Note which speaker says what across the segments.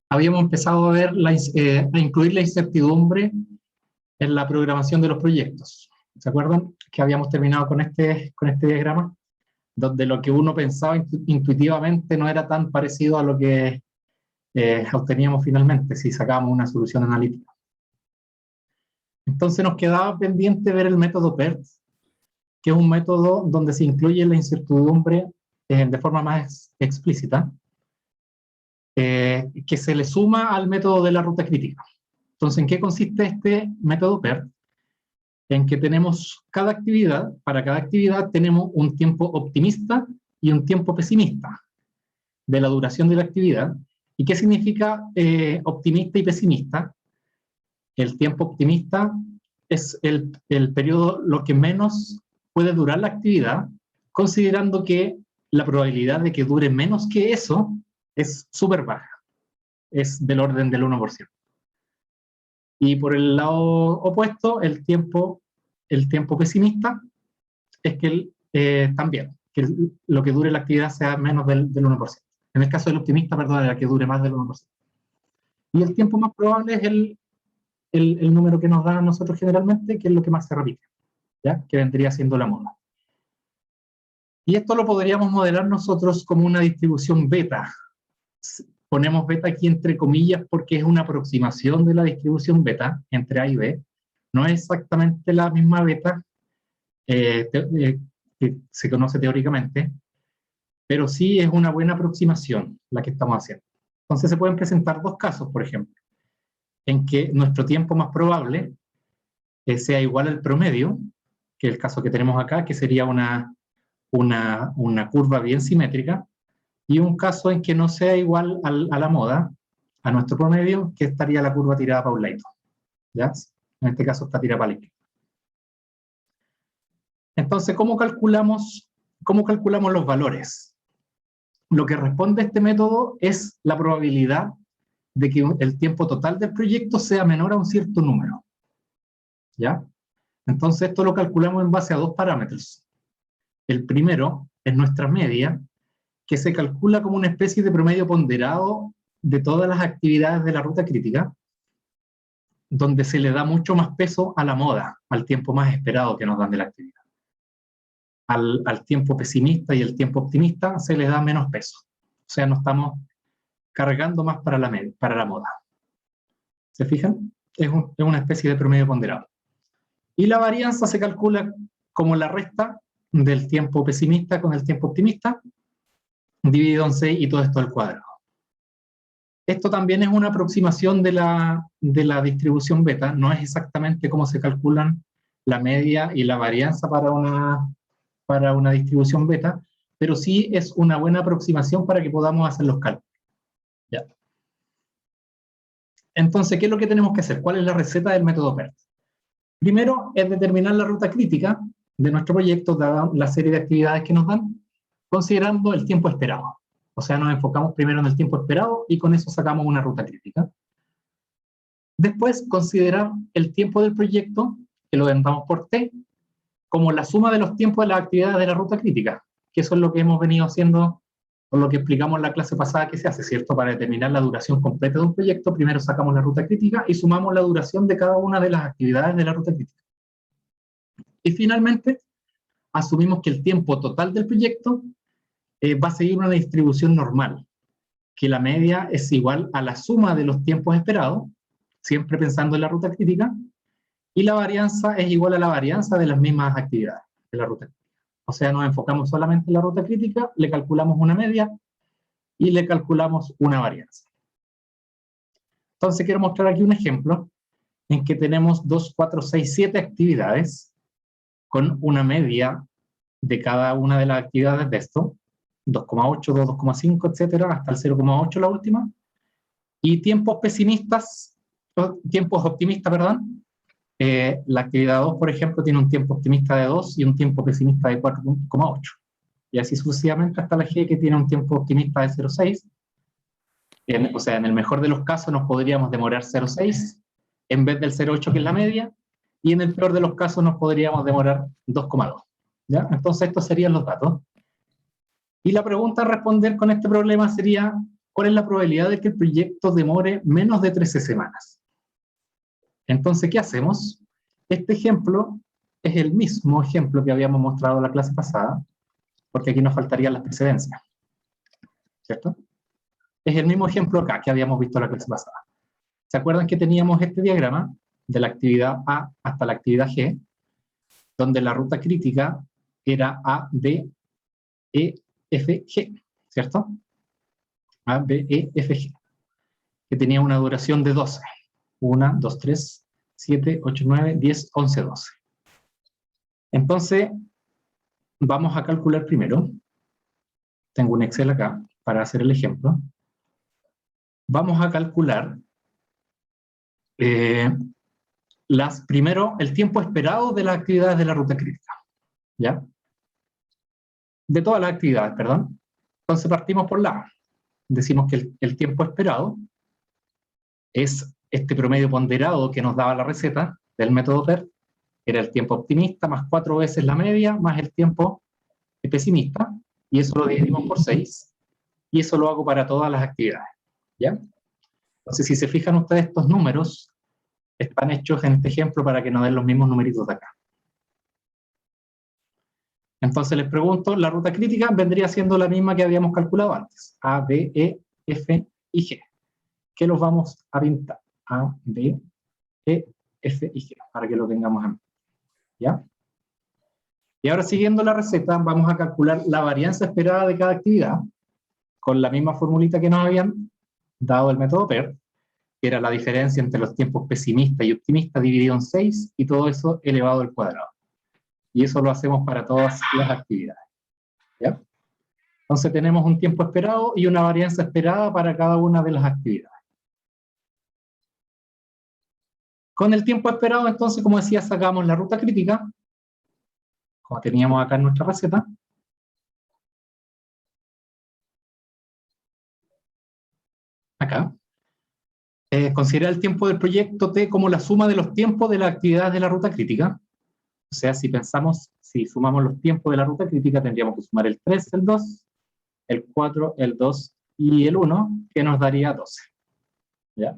Speaker 1: Habíamos empezado a ver a incluir la incertidumbre en la programación de los proyectos. ¿Se acuerdan que habíamos terminado con este diagrama? Donde lo que uno pensaba intuitivamente no era tan parecido a lo que obteníamos finalmente, si sacábamos una solución analítica. Entonces nos quedaba pendiente ver el método PERT, que es un método donde se incluye la incertidumbre de forma más explícita, que se le suma al método de la ruta crítica. Entonces, ¿en qué consiste este método PERT? En que tenemos para cada actividad tenemos un tiempo optimista y un tiempo pesimista de la duración de la actividad. ¿Y qué significa optimista y pesimista? El tiempo optimista es el periodo lo que menos puede durar la actividad, considerando que la probabilidad de que dure menos que eso es súper baja, es del orden del 1%. Y por el lado opuesto, el tiempo pesimista es que también, que lo que dure la actividad sea menos del 1%. En el caso del optimista, perdón, era que dure más del 1%. Y el tiempo más probable es el número que nos da a nosotros generalmente, que es lo que más se repite, ¿ya? Que vendría siendo la moda. Y esto lo podríamos modelar nosotros como una distribución beta. Ponemos beta aquí entre comillas porque es una aproximación de la distribución beta entre A y B. No es exactamente la misma beta que se conoce teóricamente, pero sí es una buena aproximación la que estamos haciendo. Entonces se pueden presentar dos casos, por ejemplo, en que nuestro tiempo más probable sea igual al promedio, que es el caso que tenemos acá, que sería una curva bien simétrica, y un caso en que no sea igual a la moda, a nuestro promedio, que estaría la curva tirada para un lado, ¿ya? En este caso está tirada para la izquierda. Entonces, ¿cómo calculamos los valores? Lo que responde este método es la probabilidad de que el tiempo total del proyecto sea menor a un cierto número, ¿ya? Entonces, esto lo calculamos en base a dos parámetros. El primero es nuestra media, que se calcula como una especie de promedio ponderado de todas las actividades de la ruta crítica, donde se le da mucho más peso a la moda, al tiempo más esperado que nos dan de la actividad. Al tiempo pesimista y el tiempo optimista se le da menos peso. O sea, no estamos cargando más para la moda. ¿Se fijan? Es una especie de promedio ponderado. Y la varianza se calcula como la resta del tiempo pesimista con el tiempo optimista, dividido en 6 y todo esto al cuadrado. Esto también es una aproximación de la distribución beta, no es exactamente cómo se calculan la media y la varianza para una distribución beta, pero sí es una buena aproximación para que podamos hacer los cálculos. ¿Ya? Entonces, ¿qué es lo que tenemos que hacer? ¿Cuál es la receta del método PERT? Primero es determinar la ruta crítica de nuestro proyecto, dada la serie de actividades que nos dan, considerando el tiempo esperado. O sea, nos enfocamos primero en el tiempo esperado y con eso sacamos una ruta crítica. Después, considerar el tiempo del proyecto, que lo denominamos por T, como la suma de los tiempos de las actividades de la ruta crítica, que eso es lo que hemos venido haciendo, o lo que explicamos en la clase pasada que se hace, ¿cierto? Para determinar la duración completa de un proyecto, primero sacamos la ruta crítica y sumamos la duración de cada una de las actividades de la ruta crítica. Y finalmente, asumimos que el tiempo total del proyecto va a seguir una distribución normal, que la media es igual a la suma de los tiempos esperados, siempre pensando en la ruta crítica, y la varianza es igual a la varianza de las mismas actividades de la ruta crítica. O sea, nos enfocamos solamente en la ruta crítica, le calculamos una media y le calculamos una varianza. Entonces quiero mostrar aquí un ejemplo en que tenemos 2, 4, 6, 7 actividades con una media de cada una de las actividades de esto, 2,8, 2,5, etcétera, hasta el 0,8 la última, y tiempos optimistas, perdón. La actividad 2, por ejemplo, tiene un tiempo optimista de 2 y un tiempo pesimista de 4,8. Y así sucesivamente hasta la G, que tiene un tiempo optimista de 0,6. O sea, en el mejor de los casos nos podríamos demorar 0,6 en vez del 0,8 que es la media, y en el peor de los casos nos podríamos demorar 2,2. ¿Ya? Entonces estos serían los datos. Y la pregunta a responder con este problema sería, ¿Cuál es la probabilidad de que el proyecto demore menos de 13 semanas? Entonces, ¿qué hacemos? Este ejemplo es el mismo ejemplo que habíamos mostrado la clase pasada, porque aquí nos faltarían las precedencias, ¿cierto? Es el mismo ejemplo acá que habíamos visto la clase pasada. ¿Se acuerdan que teníamos este diagrama de la actividad A hasta la actividad G, donde la ruta crítica era A, B, E, F, G, ¿cierto? A, B, E, F, G, que tenía una duración de 12. 1, 2, 3, 7, 8, 9, 10, 11, 12. Entonces, vamos a calcular primero. Tengo un Excel acá para hacer el ejemplo. Vamos a calcular primero el tiempo esperado de las actividades de la ruta crítica. ¿Ya? De todas las actividades, perdón. Entonces partimos por la A. Decimos que el tiempo esperado es este promedio ponderado que nos daba la receta del método PERT, que era el tiempo optimista más 4 veces la media, más el tiempo pesimista, y eso lo dividimos por 6, y eso lo hago para todas las actividades. ¿Ya? Entonces, si se fijan ustedes, estos números están hechos en este ejemplo para que nos den los mismos numeritos de acá. Entonces les pregunto, la ruta crítica vendría siendo la misma que habíamos calculado antes, A, B, E, F y G. ¿Qué los vamos a pintar? A, B, E, F y G, para que lo tengamos en mente. ¿Ya? Y ahora, siguiendo la receta, vamos a calcular la varianza esperada de cada actividad, con la misma formulita que nos habían dado el método PERT, que era la diferencia entre los tiempos pesimista y optimista dividido en 6, y todo eso elevado al cuadrado. Y eso lo hacemos para todas las actividades. ¿Ya? Entonces tenemos un tiempo esperado y una varianza esperada para cada una de las actividades. Con el tiempo esperado, entonces, como decía, sacamos la ruta crítica, como teníamos acá en nuestra receta. Acá. Considera el tiempo del proyecto T como la suma de los tiempos de las actividades de la ruta crítica. O sea, si sumamos los tiempos de la ruta crítica, tendríamos que sumar el 3, el 2, el 4, el 2 y el 1, que nos daría 12. ¿Ya?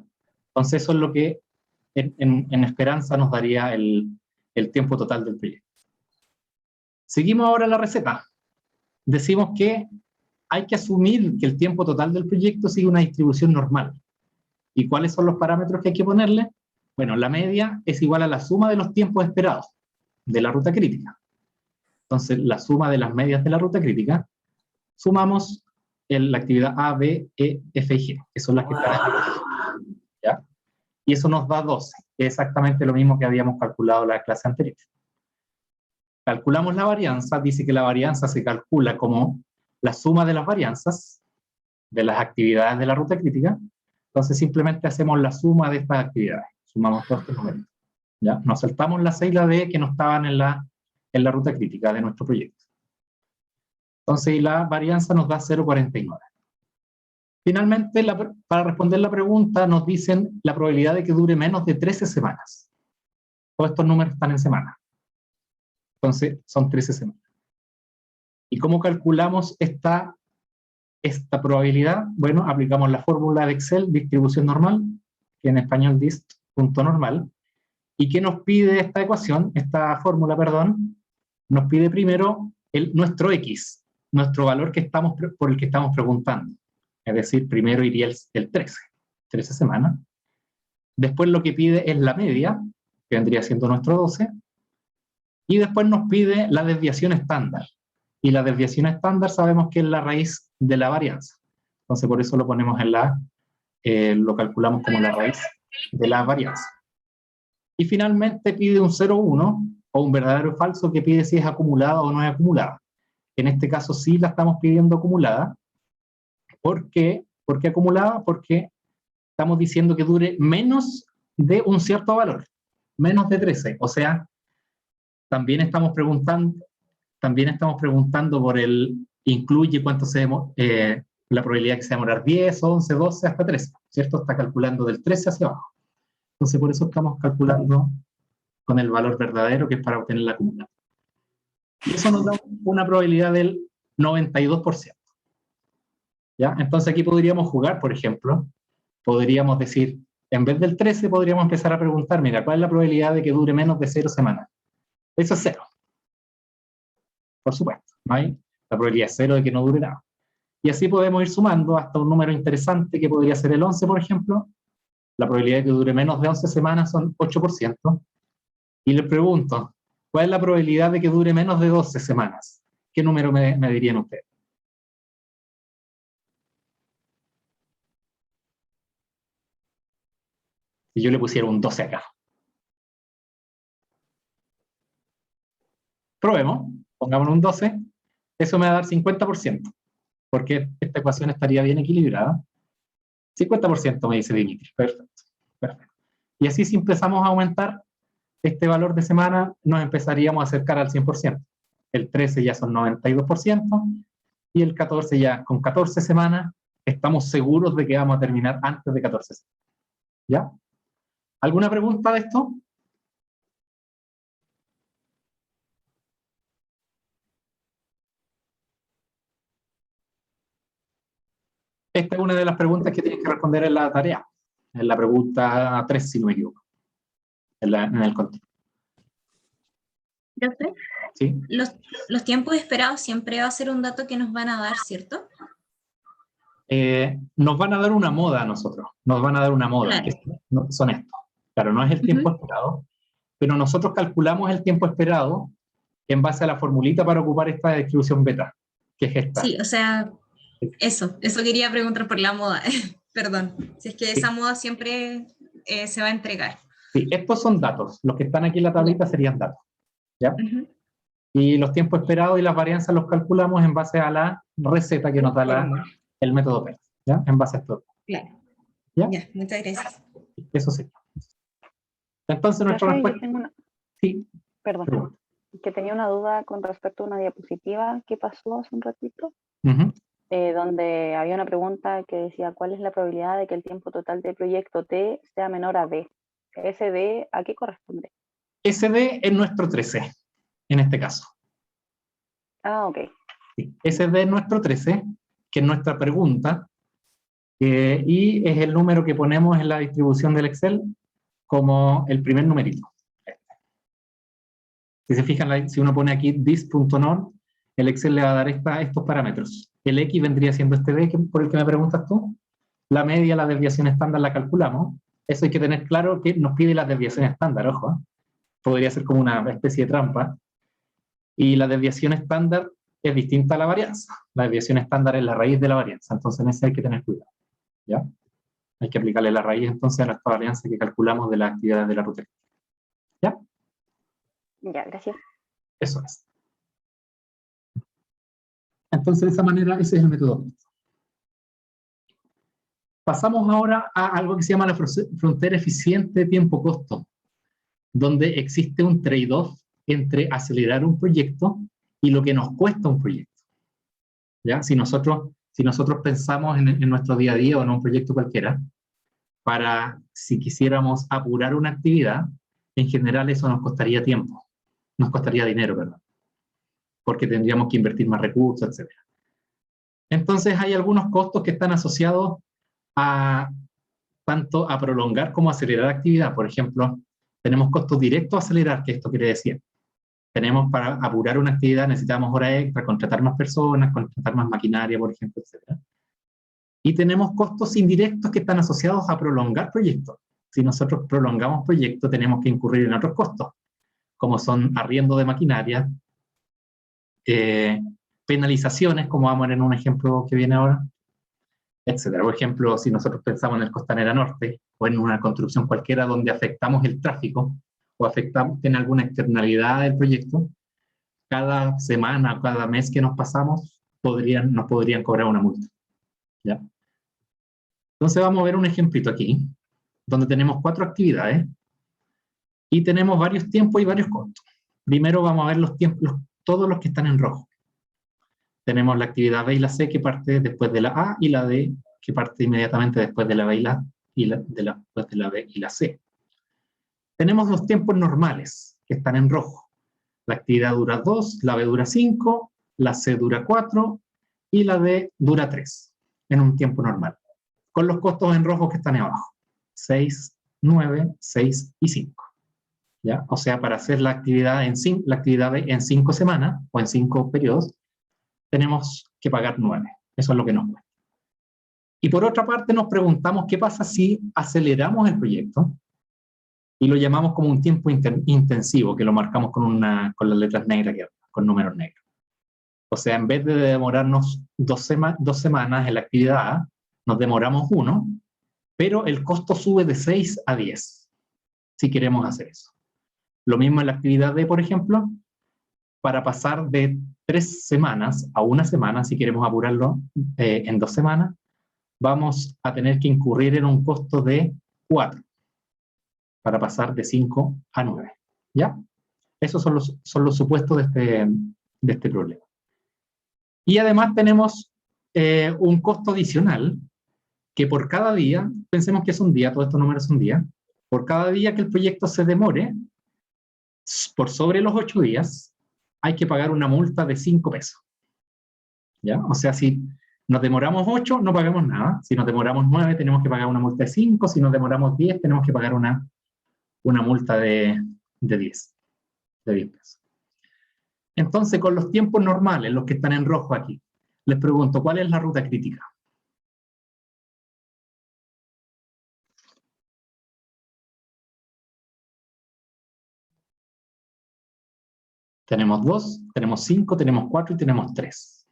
Speaker 1: Entonces eso es lo que en esperanza nos daría el tiempo total del proyecto. Seguimos ahora la receta. Decimos que hay que asumir que el tiempo total del proyecto sigue una distribución normal. ¿Y cuáles son los parámetros que hay que ponerle? Bueno, la media es igual a la suma de los tiempos esperados de la ruta crítica. Entonces, la suma de las medias de la ruta crítica, sumamos la actividad A, B, E, F y G, que son las que están aquí. ¿Ya? Y eso nos da 12, que es exactamente lo mismo que habíamos calculado en la clase anterior. Calculamos la varianza, dice que la varianza se calcula como la suma de las varianzas de las actividades de la ruta crítica. Entonces simplemente hacemos la suma de estas actividades, sumamos todos estos números. ¿Ya? Nos saltamos la C y la D que no estaban en la ruta crítica de nuestro proyecto. Entonces la varianza nos da 0,49. Finalmente, para responder la pregunta, nos dicen la probabilidad de que dure menos de 13 semanas. Todos estos números están en semanas. Entonces, son 13 semanas. ¿Y cómo calculamos esta probabilidad? Bueno, aplicamos la fórmula de Excel, distribución normal, que en español dist punto normal. ¿Y qué nos pide esta ecuación? Esta fórmula, perdón, nos pide primero nuestro X, nuestro valor por el que estamos preguntando. Es decir, primero iría el 13 semanas. Después lo que pide es la media, que vendría siendo nuestro 12. Y después nos pide la desviación estándar. Y la desviación estándar sabemos que es la raíz de la varianza. Entonces por eso lo ponemos lo calculamos como la raíz de la varianza. Y finalmente pide un 0,1 o un verdadero o falso que pide si es acumulada o no es acumulada. En este caso sí la estamos pidiendo acumulada. ¿Por qué? ¿Por qué acumulada? Porque estamos diciendo que dure menos de un cierto valor, menos de 13. O sea, también estamos preguntando por incluye cuánto la probabilidad que se va a demorar 10, 11, 12, hasta 13, ¿cierto? Está calculando del 13 hacia abajo. Entonces, por eso estamos calculando con el valor verdadero, que es para obtener la acumulada. Y eso nos da una probabilidad del 92%. ¿Ya? Entonces aquí podríamos jugar, por ejemplo, podríamos decir, en vez del 13 podríamos empezar a preguntar, mira, ¿cuál es la probabilidad de que dure menos de 0 semanas? Eso es 0, por supuesto, ¿no hay? La probabilidad es 0 de que no dure nada. Y así podemos ir sumando hasta un número interesante que podría ser el 11, por ejemplo. La probabilidad de que dure menos de 11 semanas son 8%. Y les pregunto, ¿cuál es la probabilidad de que dure menos de 12 semanas? ¿Qué número me dirían ustedes? Si yo le pusiera un 12 acá. Probemos, pongamos un 12, eso me va a dar 50%, porque esta ecuación estaría bien equilibrada. 50% me dice Dimitri, perfecto, perfecto. Y así si empezamos a aumentar este valor de semana, nos empezaríamos a acercar al 100%. El 13 ya son 92%, y el 14 ya con 14 semanas, estamos seguros de que vamos a terminar antes de 14 semanas. ¿Ya? ¿Alguna pregunta de esto? Esta es una de las preguntas que tienes que responder en la tarea, en la pregunta 3, si no me equivoco, en el continuo.
Speaker 2: Profe,
Speaker 1: ¿Sí?
Speaker 2: los tiempos esperados siempre va a ser un dato que nos van a dar, ¿cierto?
Speaker 1: Nos van a dar una moda a nosotros, nos van a dar una moda,
Speaker 2: Claro.
Speaker 1: son estos. Claro, no es el tiempo esperado, pero nosotros calculamos el tiempo esperado en base a la formulita para ocupar esta distribución beta, que es esta.
Speaker 2: Sí, o sea, eso quería preguntar por la moda, perdón, si es que esa
Speaker 1: Sí.
Speaker 2: moda siempre se va a entregar.
Speaker 1: Sí, estos son datos, los que están aquí en la tablita serían datos, ¿ya?
Speaker 2: Uh-huh.
Speaker 1: Y los tiempos esperados y las varianzas los calculamos en base a la receta que nos da el método PERT, ¿ya? En base a esto.
Speaker 2: Claro.
Speaker 1: ¿Ya?
Speaker 2: Ya, muchas gracias.
Speaker 1: Eso sí. Entonces nuestra
Speaker 3: Profe,
Speaker 1: respuesta...
Speaker 3: yo tengo una...
Speaker 1: Sí.
Speaker 3: Perdón, que tenía una duda con respecto a una diapositiva que pasó hace un ratito, donde había una pregunta que decía, ¿cuál es la probabilidad de que el tiempo total del proyecto T sea menor a D? ¿Ese D a qué corresponde?
Speaker 1: SD es nuestro 13, en este caso.
Speaker 3: Ah, ok.
Speaker 1: Sí. SD es nuestro 13, que es nuestra pregunta, y es el número que ponemos en la distribución del Excel como el primer numerito. Si se fijan, si uno pone aquí this.node, el Excel le va a dar estos parámetros. El X vendría siendo este D, por el que me preguntas tú. La media, la desviación estándar la calculamos. Eso hay que tener claro que nos pide la desviación estándar, ojo. Podría ser como una especie de trampa. Y la desviación estándar es distinta a la varianza. La desviación estándar es la raíz de la varianza, entonces en ese hay que tener cuidado. ¿Ya? Hay que aplicarle la raíz entonces a nuestra varianza que calculamos de la actividad de la ruta. ¿Ya?
Speaker 3: Ya, gracias.
Speaker 1: Eso es. Entonces, de esa manera, ese es el método. Pasamos ahora a algo que se llama la frontera eficiente tiempo-costo, donde existe un trade-off entre acelerar un proyecto y lo que nos cuesta un proyecto. ¿Ya? Si nosotros pensamos en nuestro día a día o en un proyecto cualquiera, si quisiéramos apurar una actividad, en general eso nos costaría tiempo, nos costaría dinero, ¿verdad? Porque tendríamos que invertir más recursos, etc. Entonces hay algunos costos que están asociados tanto a prolongar como a acelerar la actividad. Por ejemplo, tenemos costos directos a acelerar, que esto quiere decir, tenemos para apurar una actividad, necesitamos horas extra, contratar más personas, contratar más maquinaria, por ejemplo, etc. Y tenemos costos indirectos que están asociados a prolongar proyectos. Si nosotros prolongamos proyectos, tenemos que incurrir en otros costos, como son arriendo de maquinaria, penalizaciones, como vamos a ver en un ejemplo que viene ahora, etcétera. Por ejemplo, si nosotros pensamos en el Costanera Norte o en una construcción cualquiera donde afectamos el tráfico o tiene alguna externalidad del proyecto, cada semana o cada mes que nos pasamos nos podrían cobrar una multa. ¿Ya? Entonces vamos a ver un ejemplito aquí, donde tenemos 4 actividades y tenemos varios tiempos y varios costos. Primero vamos a ver los tiempos, todos los que están en rojo. Tenemos la actividad B y la C que parte después de la A y la D que parte inmediatamente después de la B y después de la B y la C. Tenemos los tiempos normales que están en rojo. La actividad dura 2, la B dura 5, la C dura 4 y la D dura 3. en un tiempo normal, con los costos en rojo que están ahí abajo, 6, 9, 6 y 5. ¿Ya? O sea, para hacer la actividad en 5 semanas o en 5 periodos, tenemos que pagar 9. Eso es lo que nos cuesta. Y por otra parte nos preguntamos qué pasa si aceleramos el proyecto y lo llamamos como un tiempo intensivo, que lo marcamos con las letras negras, con números negros. O sea, en vez de demorarnos 2 semanas en la actividad A, nos demoramos 1, pero el costo sube de 6 a 10, si queremos hacer eso. Lo mismo en la actividad D, por ejemplo, para pasar de 3 semanas a 1 semana, si queremos apurarlo en 2 semanas, vamos a tener que incurrir en un costo de 4 para pasar de 5 a 9. ¿Ya? Esos son los supuestos de este problema. Y además tenemos un costo adicional que por cada día, pensemos que es un día, todos estos números son días, por cada día que el proyecto se demore, por sobre los 8 días, hay que pagar una multa de 5 pesos. ¿Ya? O sea, si nos demoramos 8, no pagamos nada. Si nos demoramos 9, tenemos que pagar una multa de 5. Si nos demoramos 10, tenemos que pagar una multa de 10 pesos. Entonces, con los tiempos normales, los que están en rojo aquí, les pregunto, ¿cuál es la ruta crítica? Tenemos 2, tenemos 5, tenemos 4 y tenemos 3.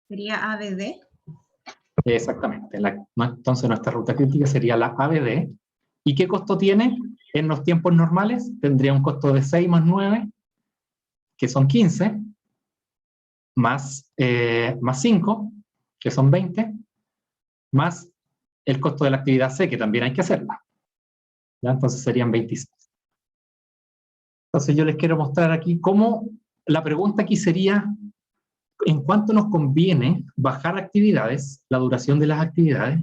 Speaker 2: ¿Sería ABD?
Speaker 1: Exactamente. Entonces nuestra ruta crítica sería la ABD. ¿Y qué costo tiene? En los tiempos normales tendría un costo de 6 más 9, que son 15, más 5, que son 20, más el costo de la actividad C, que también hay que hacerla. ¿Ya? Entonces serían 26. Entonces yo les quiero mostrar aquí cómo la pregunta aquí sería en cuánto nos conviene bajar actividades, la duración de las actividades,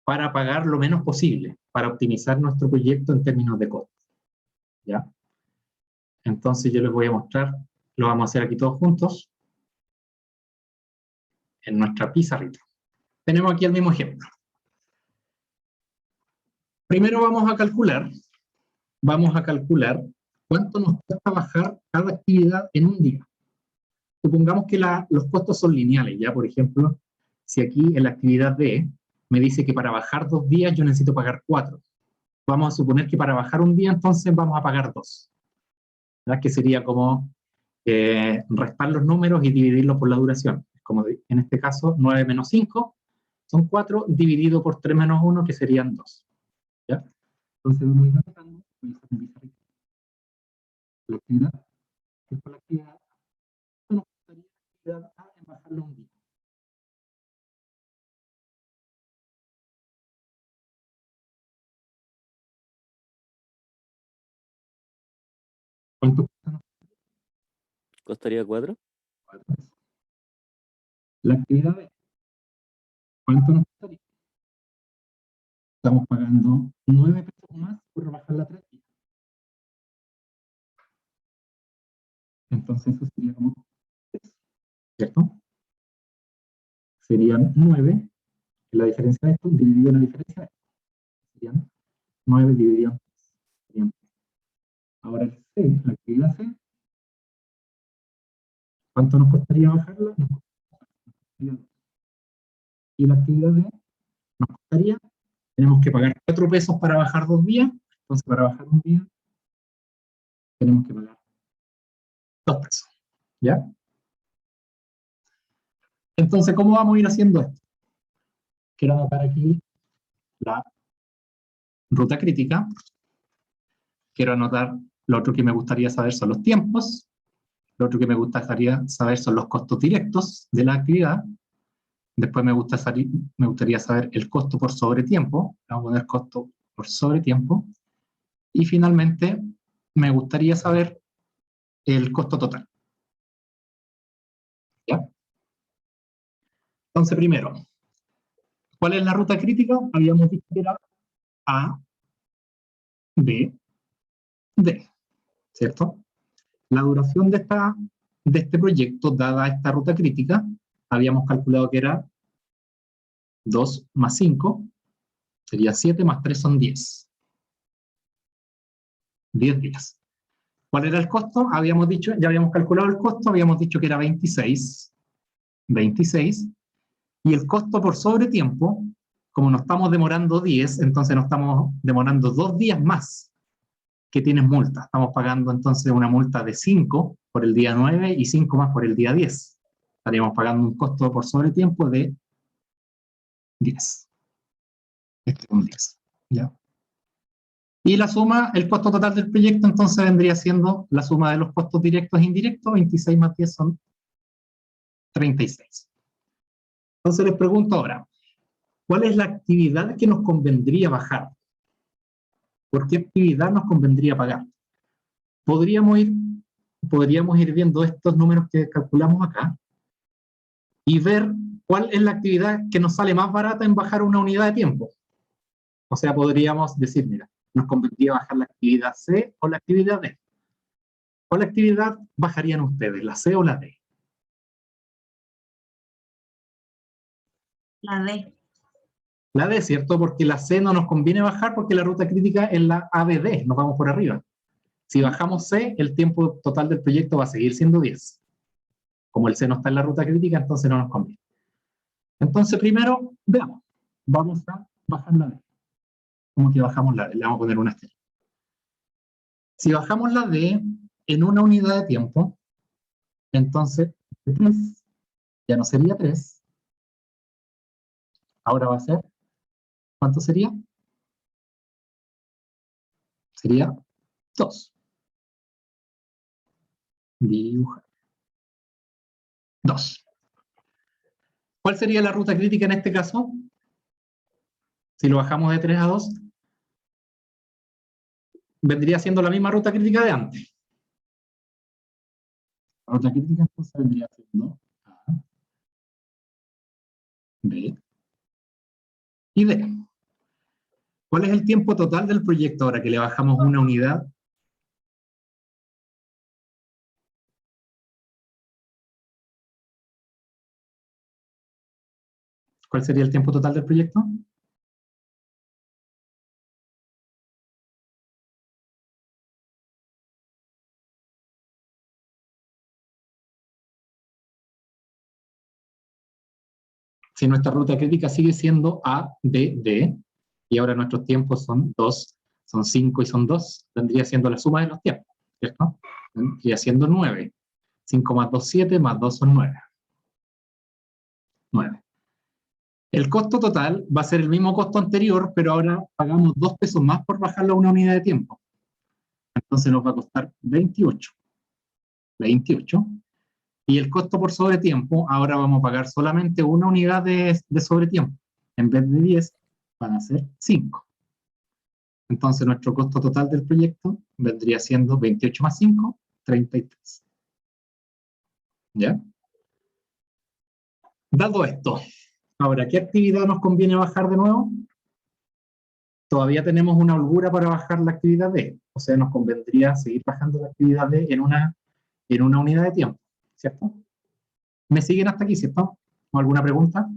Speaker 1: para pagar lo menos posible, para optimizar nuestro proyecto en términos de costos. ¿Ya? Entonces yo les voy a mostrar, lo vamos a hacer aquí todos juntos, en nuestra pizarrita. Tenemos aquí el mismo ejemplo. Primero vamos a calcular cuánto nos cuesta bajar cada actividad en un día. Supongamos que los costos son lineales, ¿ya? Por ejemplo, si aquí en la actividad D me dice que para bajar 2 días yo necesito pagar 4. Vamos a suponer que para bajar un día entonces vamos a pagar 2. ¿Verdad? Que sería como restar los números y dividirlos por la duración. Como en este caso, 9 menos 5 son 4, dividido por 3 menos 1, que serían 2. ¿Ya? Entonces vamos a ir anotando, voy a hacer mi pizarrita. La actividad, que es por la actividad, nos gustaría la actividad A en bajarlo un día. ¿Cuánto cuesta?
Speaker 4: ¿Costaría 4?
Speaker 1: 4 pesos. La actividad B, ¿cuánto nos costaría? Estamos pagando 9 pesos más por rebajar la 3 días. Entonces eso sería como 3, ¿cierto? Serían 9, la diferencia de esto, dividido en la diferencia de esto. Serían 9 dividido en 3. Serían 3. Ahora el C, la actividad C, ¿cuánto nos costaría bajarla? Nos costaría 2. Y la actividad D nos costaría, tenemos que pagar 4 pesos para bajar 2 días, entonces para bajar un día tenemos que pagar 2 pesos. ¿Ya? Entonces, ¿cómo vamos a ir haciendo esto? Quiero anotar aquí la ruta crítica. Quiero anotar, lo otro que me gustaría saber son los tiempos. Lo otro que me gustaría saber son los costos directos de la actividad. Después me gustaría saber el costo por sobretiempo. Vamos a poner costo por sobretiempo. Y finalmente, me gustaría saber el costo total. ¿Ya? Entonces, primero, ¿cuál es la ruta crítica? Habíamos dicho que era A, B, D, ¿cierto? La duración de este proyecto, dada esta ruta crítica, habíamos calculado que era 2 más 5, sería 7 más 3 son 10. 10 días. ¿Cuál era el costo? Habíamos dicho, ya habíamos calculado el costo, habíamos dicho que era 26, y el costo por sobretiempo, como nos estamos demorando 10, entonces nos estamos demorando 2 días más que tienes multa. Estamos pagando entonces una multa de 5 por el día 9 y 5 más por el día 10. Estaríamos pagando un costo por sobretiempo de 10. Este es un 10. ¿Ya? Y la suma, el costo total del proyecto, entonces vendría siendo la suma de los costos directos e indirectos. 26 más 10 son 36. Entonces les pregunto ahora, ¿cuál es la actividad que nos convendría bajar? ¿Por qué actividad nos convendría pagar? Podríamos ir viendo estos números que calculamos acá y ver cuál es la actividad que nos sale más barata en bajar una unidad de tiempo. O sea, podríamos decir, mira, nos convendría bajar la actividad C o la actividad D. ¿Cuál actividad bajarían ustedes, la C o la D?
Speaker 2: La D.
Speaker 1: La D, ¿cierto? Porque la C no nos conviene bajar porque la ruta crítica es la ABD, nos vamos por arriba. Si bajamos C, el tiempo total del proyecto va a seguir siendo 10. Como el C no está en la ruta crítica, entonces no nos conviene. Entonces, primero, veamos. Vamos a bajar la D. ¿Cómo que bajamos la D? Le vamos a poner una estrella. Si bajamos la D en una unidad de tiempo, entonces 3 ya no sería 3. Ahora va a ser, ¿cuánto sería? Sería 2. Dibujar. 2. ¿Cuál sería la ruta crítica en este caso? Si lo bajamos de 3 a 2, vendría siendo la misma ruta crítica de antes. La ruta crítica entonces vendría siendo A, B y D. ¿Cuál es el tiempo total del proyecto ahora que le bajamos una unidad? ¿Cuál sería el tiempo total del proyecto? Si nuestra ruta crítica sigue siendo A, B, D, y ahora nuestros tiempos son 2, son 5 y son 2, vendría siendo la suma de los tiempos, ¿cierto? Vendría siendo 9. 5 más 2, 7, más 2 son 9. 9. El costo total va a ser el mismo costo anterior, pero ahora pagamos 2 pesos más por bajarlo a una unidad de tiempo. Entonces nos va a costar 28. 28. Y el costo por sobretiempo, ahora vamos a pagar solamente una unidad de sobretiempo. En vez de 10, van a ser 5. Entonces nuestro costo total del proyecto vendría siendo 28 más 5, 33. ¿Ya? Dado esto, ahora, ¿qué actividad nos conviene bajar de nuevo? Todavía tenemos una holgura para bajar la actividad D. O sea, nos convendría seguir bajando la actividad D en una unidad de tiempo, ¿cierto? ¿Me siguen hasta aquí, cierto? ¿O alguna pregunta?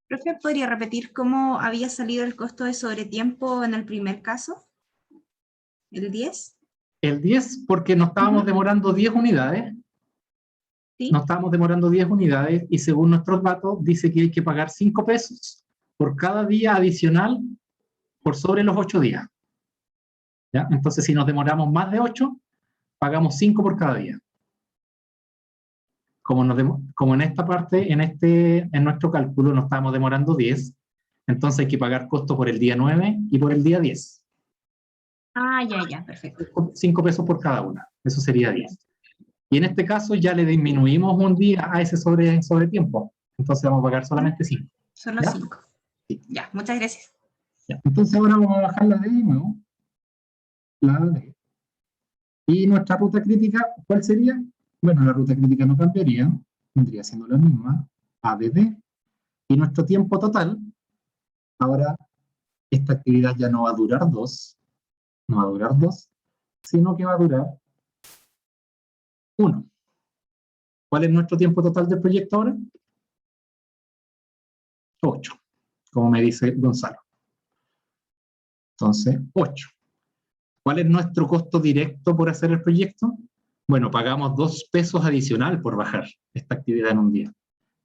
Speaker 2: Profe, ¿podría repetir cómo había salido el costo de sobretiempo en el primer caso? ¿El 10?
Speaker 1: El 10, porque nos estábamos demorando 10 unidades.
Speaker 2: ¿Sí?
Speaker 1: Nos estábamos demorando 10 unidades y según nuestros datos dice que hay que pagar 5 pesos por cada día adicional por sobre los 8 días. ¿Ya? Entonces, si nos demoramos más de 8, pagamos 5 por cada día. Como en esta parte, en nuestro cálculo nos estábamos demorando 10, entonces hay que pagar costo por el día 9 y por el día 10.
Speaker 2: Ah, ya, perfecto.
Speaker 1: 5 pesos por cada una, eso sería 10. Y en este caso ya le disminuimos un día a ese sobretiempo, entonces vamos a pagar solamente 5.
Speaker 2: Solo 5.
Speaker 1: Sí.
Speaker 2: Ya, muchas gracias.
Speaker 1: Ya. Entonces ahora vamos a bajar la D de nuevo. La D. Y nuestra ruta crítica, ¿cuál sería? Bueno, la ruta crítica no cambiaría, vendría siendo la misma, ABD. Y nuestro tiempo total, ahora esta actividad ya no va a durar 2, no va a durar 2, sino que va a durar 1. ¿Cuál es nuestro tiempo total del proyecto ahora? 8, como me dice Gonzalo. Entonces, 8. ¿Cuál es nuestro costo directo por hacer el proyecto? Bueno, pagamos 2 pesos adicional por bajar esta actividad en un día.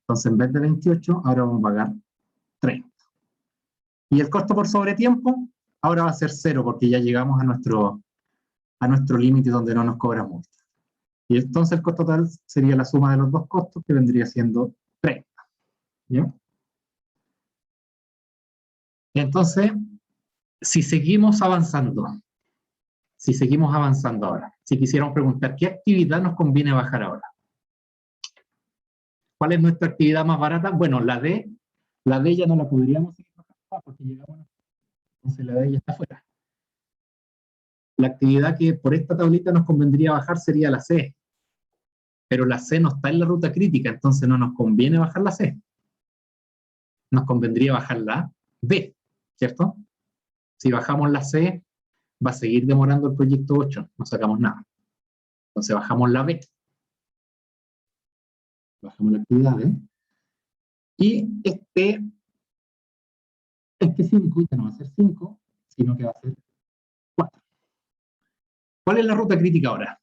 Speaker 1: Entonces, en vez de 28, ahora vamos a pagar 30. Y el costo por sobretiempo, ahora va a ser 0, porque ya llegamos a nuestro límite donde no nos cobran multa. Y entonces el costo total sería la suma de los dos costos, que vendría siendo 30. ¿Ya? Entonces, si seguimos avanzando ahora, si quisiéramos preguntar, ¿qué actividad nos conviene bajar ahora? ¿Cuál es nuestra actividad más barata? Bueno, la D ya no la podríamos seguir bajando porque llegamos a... Entonces la D ya está fuera. La actividad que por esta tablita nos convendría bajar sería la C. Pero la C no está en la ruta crítica, entonces no nos conviene bajar la C. Nos convendría bajar la B, ¿cierto? Si bajamos la C, va a seguir demorando el proyecto 8, no sacamos nada. Entonces bajamos la B. Bajamos la actividad B. Y este 5 ya no va a ser 5, sino que va a ser 4. ¿Cuál es la ruta crítica ahora?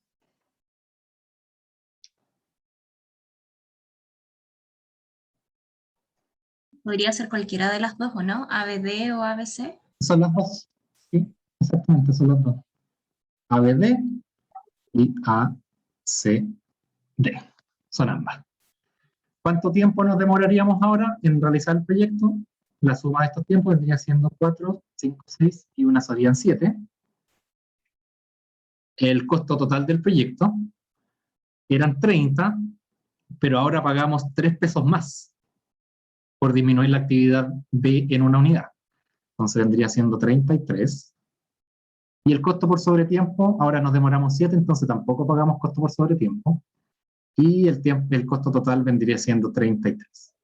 Speaker 2: Podría ser cualquiera de las dos, ¿o no? ABD o ABC.
Speaker 1: Son las dos. Sí, exactamente, son las dos. ABD y ACD. Son ambas. ¿Cuánto tiempo nos demoraríamos ahora en realizar el proyecto? La suma de estos tiempos vendría siendo 4, 5, 6 y una serían 7. El costo total del proyecto eran 30, pero ahora pagamos 3 pesos más por disminuir la actividad B en una unidad. Entonces vendría siendo 33. Y el costo por sobretiempo, ahora nos demoramos 7, entonces tampoco pagamos costo por sobretiempo. Y el costo total vendría siendo 33.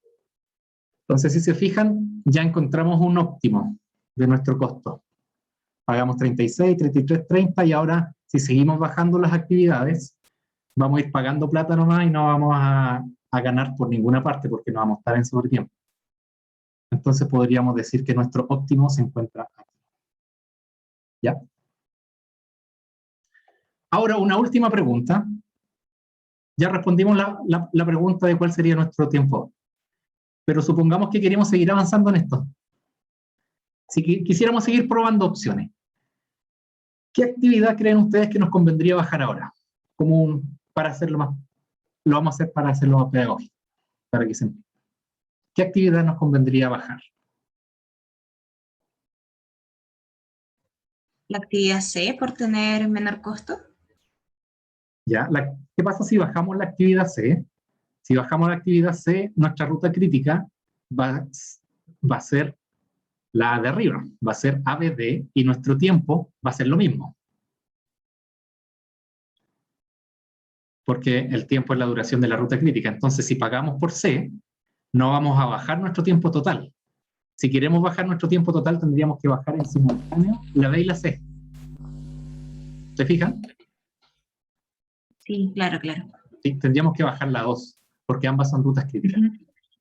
Speaker 1: Entonces, si se fijan, ya encontramos un óptimo de nuestro costo. Pagamos 36, 33, 30, y ahora, si seguimos bajando las actividades, vamos a ir pagando plata nomás y no vamos a ganar por ninguna parte, porque no vamos a estar en sobretiempo. Entonces, podríamos decir que nuestro óptimo se encuentra aquí. ¿Ya? Ahora, una última pregunta. Ya respondimos la pregunta de cuál sería nuestro tiempo. Pero supongamos que queremos seguir avanzando en esto. Si quisiéramos seguir probando opciones, ¿qué actividad creen ustedes que nos convendría bajar ahora? Para hacerlo más, lo vamos a hacer para hacerlo más pedagógico, para que se entienda. ¿Qué actividad nos convendría bajar?
Speaker 2: La actividad C por tener menor costo.
Speaker 1: ¿Ya? ¿Qué pasa si bajamos la actividad C? Si bajamos la actividad C, nuestra ruta crítica va a ser la de arriba, va a ser ABD, y nuestro tiempo va a ser lo mismo. Porque el tiempo es la duración de la ruta crítica. Entonces, si pagamos por C, no vamos a bajar nuestro tiempo total. Si queremos bajar nuestro tiempo total, tendríamos que bajar en simultáneo la B y la C. ¿Se fijan?
Speaker 2: Sí, claro, claro.
Speaker 1: Sí, tendríamos que bajar la 2, porque ambas son rutas críticas.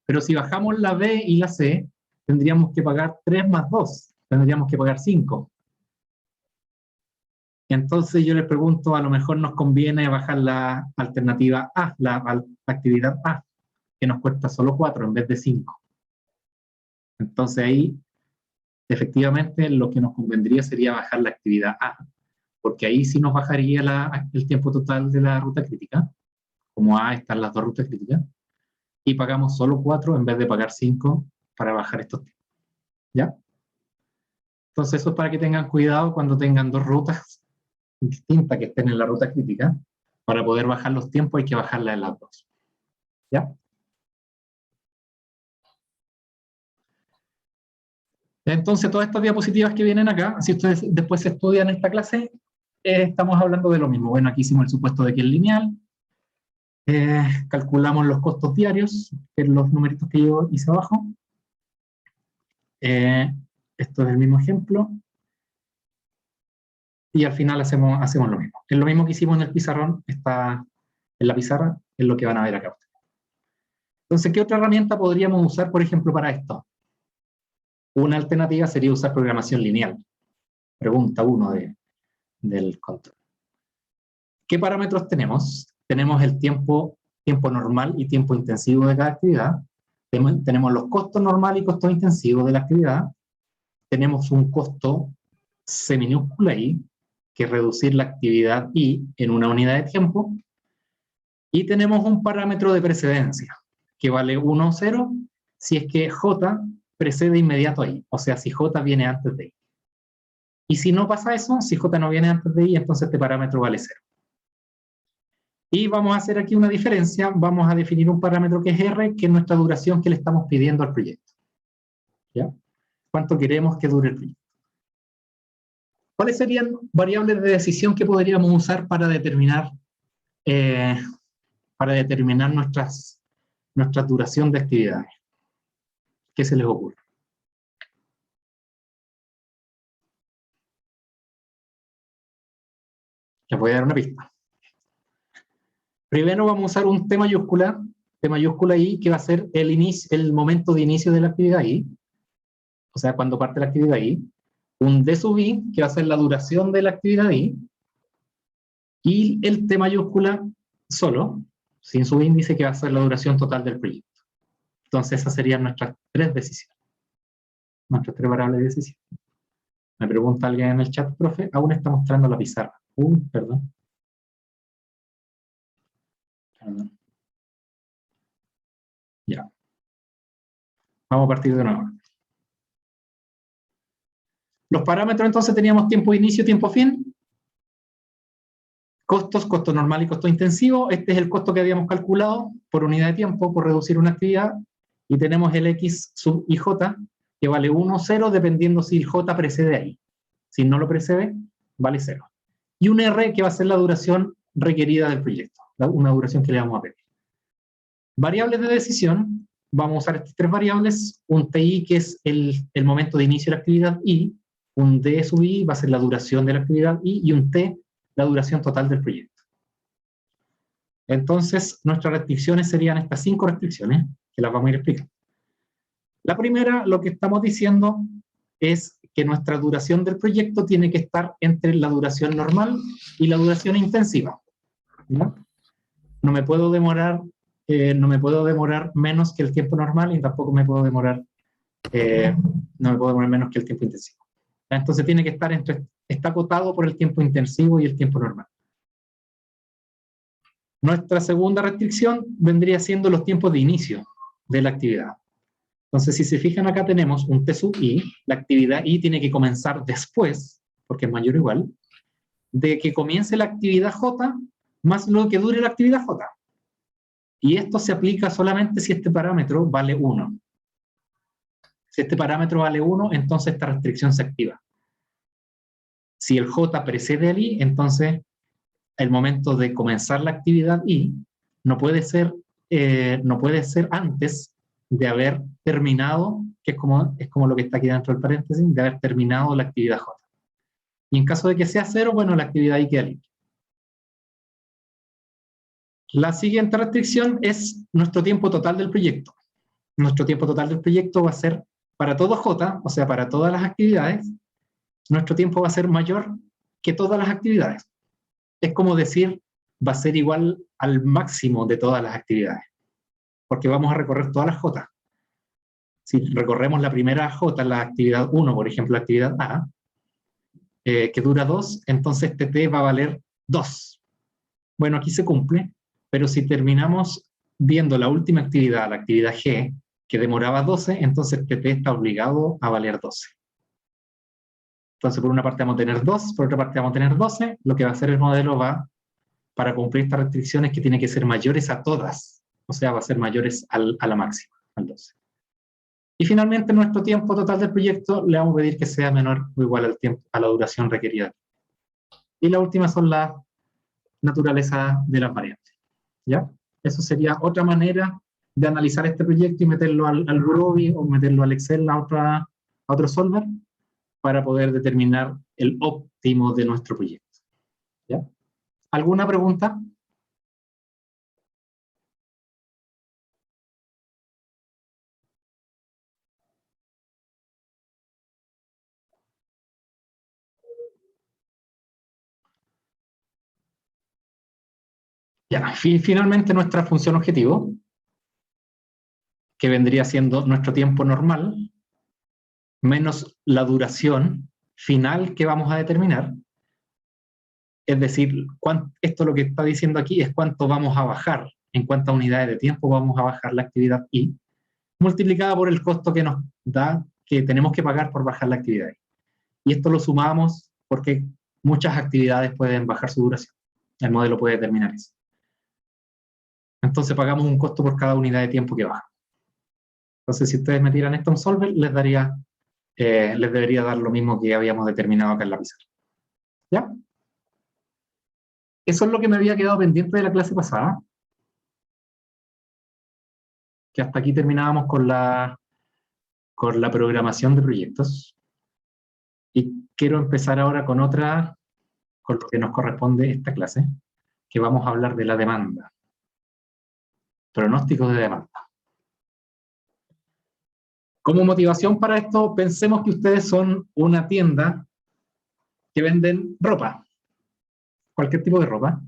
Speaker 1: Pero si bajamos la B y la C, tendríamos que pagar 3 más 2. Tendríamos que pagar 5. Entonces yo les pregunto, a lo mejor nos conviene bajar la alternativa A, la actividad A, que nos cuesta solo 4 en vez de 5. Entonces ahí, efectivamente, lo que nos convendría sería bajar la actividad A, porque ahí sí nos bajaría el tiempo total de la ruta crítica. Como A están las dos rutas críticas, y pagamos solo 4 en vez de pagar 5 para bajar estos tiempos. ¿Ya? Entonces eso es para que tengan cuidado cuando tengan dos rutas distintas que estén en la ruta crítica. Para poder bajar los tiempos hay que bajarla en las dos. ¿Ya? Entonces todas estas diapositivas que vienen acá, si ustedes después estudian esta clase, estamos hablando de lo mismo. Bueno, aquí hicimos el supuesto de que es lineal. Calculamos los costos diarios, que es los numeritos que yo hice abajo. Esto es el mismo ejemplo. Y al final hacemos lo mismo. Es lo mismo que hicimos en el pizarrón, está en la pizarra es lo que van a ver acá. Entonces, ¿qué otra herramienta podríamos usar, por ejemplo, para esto? Una alternativa sería usar programación lineal. Pregunta 1 del control. ¿Qué parámetros tenemos? Tenemos el tiempo normal y tiempo intensivo de cada actividad. Tenemos los costos normales y costos intensivos de la actividad. Tenemos un costo seminúsculo I, que es reducir la actividad I en una unidad de tiempo. Y tenemos un parámetro de precedencia, que vale 1 o 0, si es que J precede inmediato a I, o sea, si J viene antes de I. Y si no pasa eso, si J no viene antes de I, entonces este parámetro vale 0. Y vamos a hacer aquí una diferencia, vamos a definir un parámetro que es R, que es nuestra duración que le estamos pidiendo al proyecto. ¿Ya? ¿Cuánto queremos que dure el proyecto? ¿Cuáles serían variables de decisión que podríamos usar para determinar nuestra duración de actividades? ¿Qué se les ocurre? Les voy a dar una pista. Primero vamos a usar un T mayúscula I, que va a ser el momento de inicio de la actividad I, o sea, cuando parte la actividad I. Un D sub I, que va a ser la duración de la actividad I, y el T mayúscula solo, sin subíndice, que va a ser la duración total del proyecto. Entonces esas serían nuestras 3 decisiones. Nuestras 3 variables de decisión. Me pregunta alguien en el chat, profe, aún está mostrando la pizarra. Perdón. Ya. Vamos a partir de nuevo. Los parámetros entonces teníamos tiempo de inicio, tiempo fin. Costos, costo normal y costo intensivo. Este es el costo que habíamos calculado por unidad de tiempo, por reducir una actividad. Y tenemos el X sub IJ, que vale 1 o 0, dependiendo si el J precede ahí. Si no lo precede, vale 0. Y un R, que va a ser la duración requerida del proyecto, una duración que le vamos a pedir. Variables de decisión, vamos a usar estas 3 variables, un TI, que es el momento de inicio de la actividad I, un D sub I va a ser la duración de la actividad I, y un T, la duración total del proyecto. Entonces, nuestras restricciones serían estas 5 restricciones, que las vamos a ir explicando. La primera, lo que estamos diciendo es que nuestra duración del proyecto tiene que estar entre la duración normal y la duración intensiva. ¿No? No me puedo demorar menos que el tiempo normal y tampoco me puedo demorar menos que el tiempo intensivo. Entonces tiene que estar está acotado por el tiempo intensivo y el tiempo normal. Nuestra segunda restricción vendría siendo los tiempos de inicio de la actividad. Entonces, si se fijan acá tenemos un T sub I, la actividad I tiene que comenzar después, porque es mayor o igual, de que comience la actividad J más lo que dure la actividad J. Y esto se aplica solamente si este parámetro vale 1. Si este parámetro vale 1, entonces esta restricción se activa. Si el J precede al I, entonces el momento de comenzar la actividad I no puede ser antes de haber terminado, que es como lo que está aquí dentro del paréntesis, de haber terminado la actividad J. Y en caso de que sea 0, bueno, la actividad I queda libre. La siguiente restricción es nuestro tiempo total del proyecto. Nuestro tiempo total del proyecto va a ser, para todo J, o sea, para todas las actividades, nuestro tiempo va a ser mayor que todas las actividades. Es como decir, va a ser igual al máximo de todas las actividades, porque vamos a recorrer todas las J. Si recorremos la primera J, la actividad 1, por ejemplo, la actividad A, que dura 2, entonces este T va a valer 2. Bueno, aquí se cumple, pero si terminamos viendo la última actividad, la actividad G, que demoraba 12, entonces este T está obligado a valer 12. Entonces, por una parte vamos a tener 2, por otra parte vamos a tener 12. Lo que va a hacer el modelo para cumplir estas restricciones, que tiene que ser mayores a todas. O sea, va a ser mayores a la máxima, al 12. Y finalmente, nuestro tiempo total del proyecto le vamos a pedir que sea menor o igual a la duración requerida. Y la última son las naturalezas de las variables. ¿Ya? Eso sería otra manera de analizar este proyecto y meterlo al Groovy o meterlo al Excel, a otro solver, para poder determinar el óptimo de nuestro proyecto. ¿Ya? ¿Alguna pregunta? Ya, finalmente nuestra función objetivo, que vendría siendo nuestro tiempo normal, menos la duración final que vamos a determinar. Es decir, esto lo que está diciendo aquí es cuánto vamos a bajar, en cuántas unidades de tiempo vamos a bajar la actividad I, multiplicada por el costo que nos da, que tenemos que pagar por bajar la actividad I. Y esto lo sumamos porque muchas actividades pueden bajar su duración. El modelo puede determinar eso. Entonces pagamos un costo por cada unidad de tiempo que baja. Entonces, si ustedes me tiran esto a un solver, les debería dar lo mismo que habíamos determinado acá en la pizarra. ¿Ya? Eso es lo que me había quedado pendiente de la clase pasada. Que hasta aquí terminábamos con la programación de proyectos. Y quiero empezar ahora con lo que nos corresponde esta clase, que vamos a hablar de la demanda. Pronósticos de demanda. Como motivación para esto, pensemos que ustedes son una tienda que venden ropa, cualquier tipo de ropa,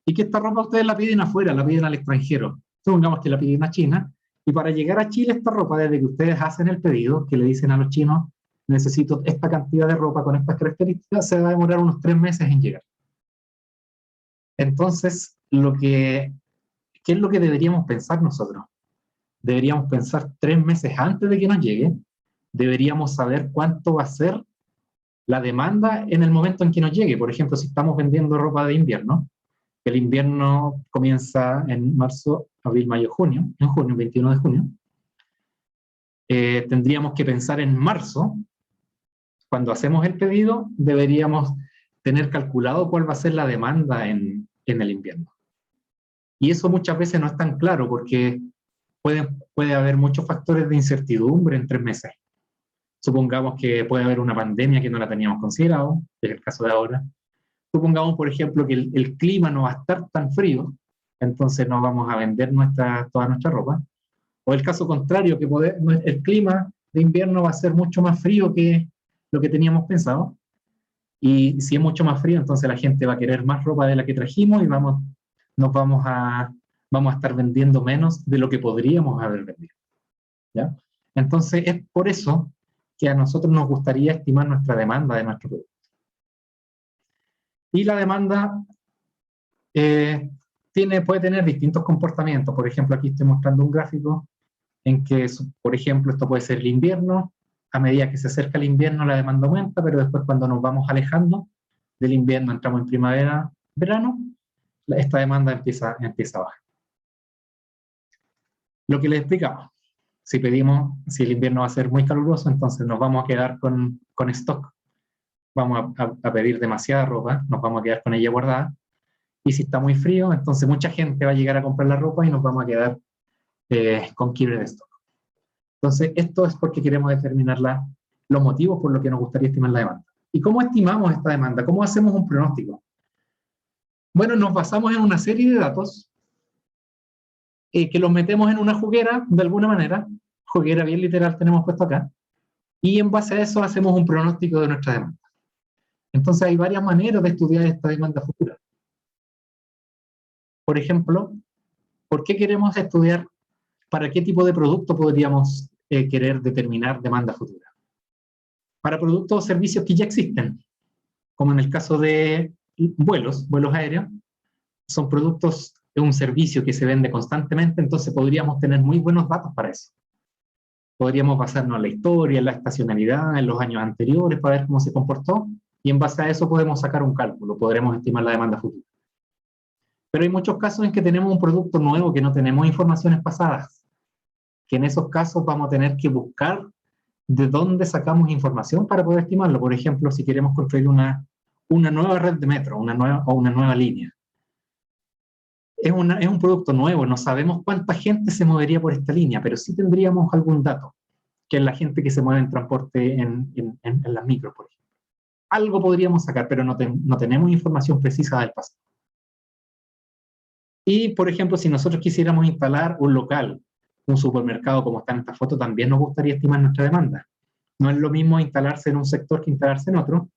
Speaker 1: y que esta ropa ustedes la piden afuera, la piden al extranjero. Supongamos que la piden a China, y para llegar a Chile esta ropa, desde que ustedes hacen el pedido, que le dicen a los chinos, necesito esta cantidad de ropa con estas características, se va a demorar unos 3 meses en llegar. Entonces, ¿qué es lo que deberíamos pensar nosotros? Deberíamos pensar 3 meses antes de que nos llegue, deberíamos saber cuánto va a ser la demanda en el momento en que nos llegue. Por ejemplo, si estamos vendiendo ropa de invierno, el invierno comienza en marzo, abril, mayo, junio, en junio, 21 de junio, tendríamos que pensar en marzo. Cuando hacemos el pedido, deberíamos tener calculado cuál va a ser la demanda en el invierno. Y eso muchas veces no es tan claro, porque puede haber muchos factores de incertidumbre en 3 meses. Supongamos que puede haber una pandemia que no la teníamos considerado, que es el caso de ahora. Supongamos, por ejemplo, que el clima no va a estar tan frío, entonces no vamos a vender toda nuestra ropa. O el caso contrario, que el clima de invierno va a ser mucho más frío que lo que teníamos pensado. Y si es mucho más frío, entonces la gente va a querer más ropa de la que trajimos y vamos a estar vendiendo menos de lo que podríamos haber vendido. ¿Ya? Entonces es por eso que a nosotros nos gustaría estimar nuestra demanda de nuestro producto. Y la demanda puede tener distintos comportamientos. Por ejemplo, aquí estoy mostrando un gráfico en que, por ejemplo, esto puede ser el invierno. A medida que se acerca el invierno, la demanda aumenta, pero después cuando nos vamos alejando del invierno, entramos en primavera, verano, esta demanda empieza a bajar. Lo que les explicaba, si el invierno va a ser muy caluroso, entonces nos vamos a quedar con stock. Vamos a pedir demasiada ropa, nos vamos a quedar con ella guardada. Y si está muy frío, entonces mucha gente va a llegar a comprar la ropa y nos vamos a quedar con quiebre de stock. Entonces, esto es porque queremos determinar los motivos por los que nos gustaría estimar la demanda. ¿Y cómo estimamos esta demanda? ¿Cómo hacemos un pronóstico? Bueno, nos basamos en una serie de datos que los metemos en una juguera, de alguna manera, juguera bien literal tenemos puesto acá, y en base a eso hacemos un pronóstico de nuestra demanda. Entonces hay varias maneras de estudiar esta demanda futura. Por ejemplo, ¿por qué queremos estudiar para qué tipo de producto podríamos querer determinar demanda futura? Para productos o servicios que ya existen, como en el caso de vuelos aéreos, son productos de un servicio que se vende constantemente, entonces podríamos tener muy buenos datos para eso. Podríamos basarnos en la historia, en la estacionalidad, en los años anteriores para ver cómo se comportó, y en base a eso podemos sacar un cálculo, podremos estimar la demanda futura. Pero hay muchos casos en que tenemos un producto nuevo que no tenemos informaciones pasadas, que en esos casos vamos a tener que buscar de dónde sacamos información para poder estimarlo. Por ejemplo, si queremos construir una nueva red de metro, una nueva línea. Es un producto nuevo, no sabemos cuánta gente se movería por esta línea, pero sí tendríamos algún dato, que es la gente que se mueve en transporte en las micros, por ejemplo. Algo podríamos sacar, pero no tenemos información precisa del pasado. Y, por ejemplo, si nosotros quisiéramos instalar un local, un supermercado, como está en esta foto, también nos gustaría estimar nuestra demanda. No es lo mismo instalarse en un sector que instalarse en otro,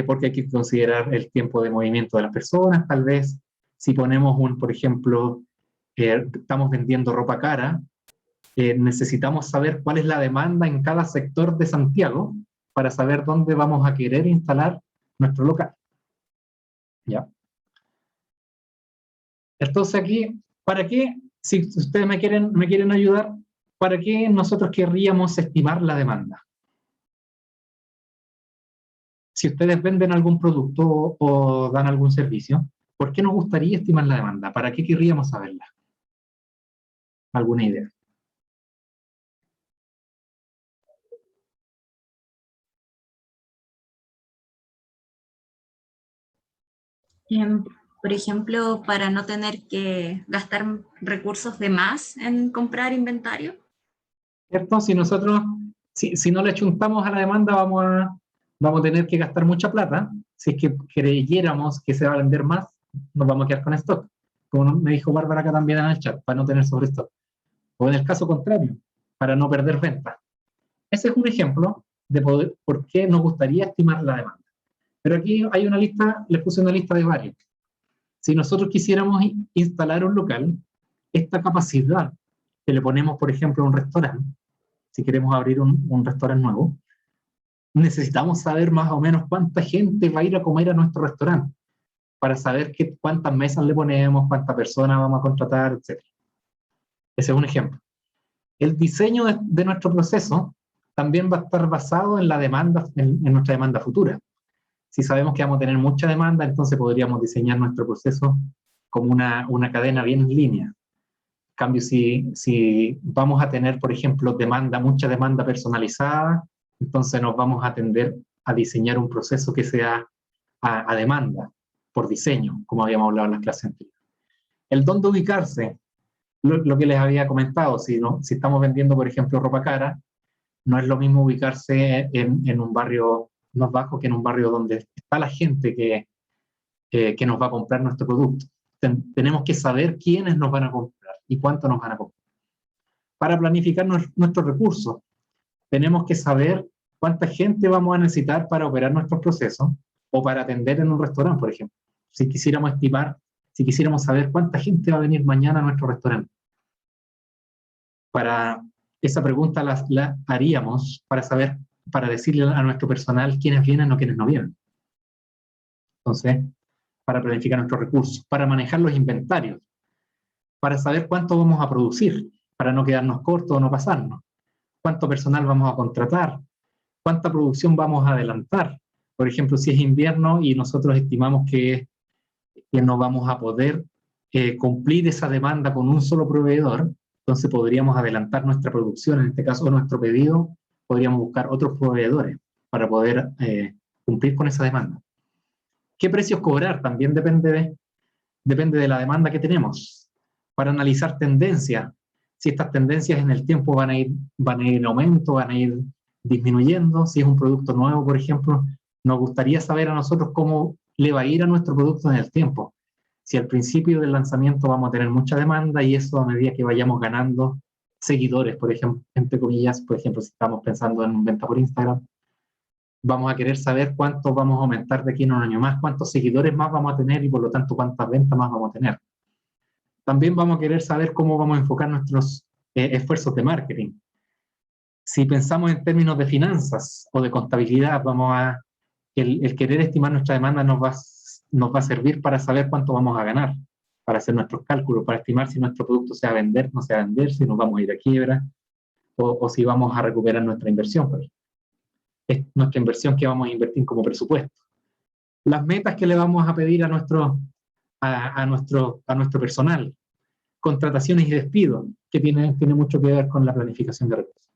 Speaker 1: porque hay que considerar el tiempo de movimiento de las personas, tal vez Si ponemos por ejemplo, estamos vendiendo ropa cara, necesitamos saber cuál es la demanda en cada sector de Santiago para saber dónde vamos a querer instalar nuestro local. ¿Ya? Entonces aquí, ¿para qué? Si ustedes me quieren ayudar, ¿para qué nosotros querríamos estimar la demanda? Si ustedes venden algún producto o dan algún servicio, ¿por qué nos gustaría estimar la demanda? ¿Para qué querríamos saberla? ¿Alguna idea?
Speaker 2: Por ejemplo, para no tener que gastar recursos de más en comprar inventario.
Speaker 1: ¿Cierto? Si nosotros, si no le chuntamos a la demanda, vamos a tener que gastar mucha plata. Si es que creyéramos que se va a vender más, nos vamos a quedar con stock. Como me dijo Bárbara acá también en el chat, para no tener sobrestock. O en el caso contrario, para no perder ventas. Ese es un ejemplo de por qué nos gustaría estimar la demanda. Pero aquí hay una lista, les puse una lista de varios. Si nosotros quisiéramos instalar un local, esta capacidad que le ponemos, por ejemplo, a un restaurante, si queremos abrir un restaurante nuevo, necesitamos saber más o menos cuánta gente va a ir a comer a nuestro restaurante, para saber cuántas mesas le ponemos, cuántas personas vamos a contratar, etc. Ese es un ejemplo. El diseño de nuestro proceso también va a estar basado en la demanda, en nuestra demanda futura. Si sabemos que vamos a tener mucha demanda, entonces podríamos diseñar nuestro proceso como una cadena bien en línea. En cambio, si vamos a tener, por ejemplo, mucha demanda personalizada, entonces nos vamos a tender a diseñar un proceso que sea a demanda, por diseño, como habíamos hablado en las clases anteriores. El dónde ubicarse, lo que les había comentado, si estamos vendiendo, por ejemplo, ropa cara, no es lo mismo ubicarse en un barrio más bajo que en un barrio donde está la gente que nos va a comprar nuestro producto. Tenemos que saber quiénes nos van a comprar y cuánto nos van a comprar. Para planificar nuestros recursos, tenemos que saber cuánta gente vamos a necesitar para operar nuestros procesos o para atender en un restaurante, por ejemplo. Si quisiéramos saber cuánta gente va a venir mañana a nuestro restaurante. Para esa pregunta la haríamos para decirle a nuestro personal quiénes vienen o quiénes no vienen. Entonces, para planificar nuestros recursos, para manejar los inventarios, para saber cuánto vamos a producir, para no quedarnos cortos o no pasarnos, cuánto personal vamos a contratar, cuánta producción vamos a adelantar. Por ejemplo, si es invierno y nosotros estimamos que no vamos a poder cumplir esa demanda con un solo proveedor, entonces podríamos adelantar nuestra producción, en este caso nuestro pedido, podríamos buscar otros proveedores para poder cumplir con esa demanda. ¿Qué precios cobrar? También depende de la demanda que tenemos. Para analizar tendencias, si estas tendencias en el tiempo van a ir en aumento, van a ir disminuyendo, si es un producto nuevo, por ejemplo, nos gustaría saber a nosotros cómo le va a ir a nuestro producto en el tiempo. Si al principio del lanzamiento vamos a tener mucha demanda y eso a medida que vayamos ganando seguidores, por ejemplo, entre comillas, por ejemplo, si estamos pensando en venta por Instagram, vamos a querer saber cuánto vamos a aumentar de aquí en un año más, cuántos seguidores más vamos a tener y por lo tanto cuántas ventas más vamos a tener. También vamos a querer saber cómo vamos a enfocar nuestros esfuerzos de marketing. Si pensamos en términos de finanzas o de contabilidad, el querer estimar nuestra demanda nos va a servir para saber cuánto vamos a ganar, para hacer nuestros cálculos, para estimar si nuestro producto se va a vender, no se va a vender, si nos vamos a ir a quiebra, o si vamos a recuperar nuestra inversión. Es nuestra inversión que vamos a invertir como presupuesto. Las metas que le vamos a pedir a nuestro personal, contrataciones y despidos, que tiene mucho que ver con la planificación de recursos.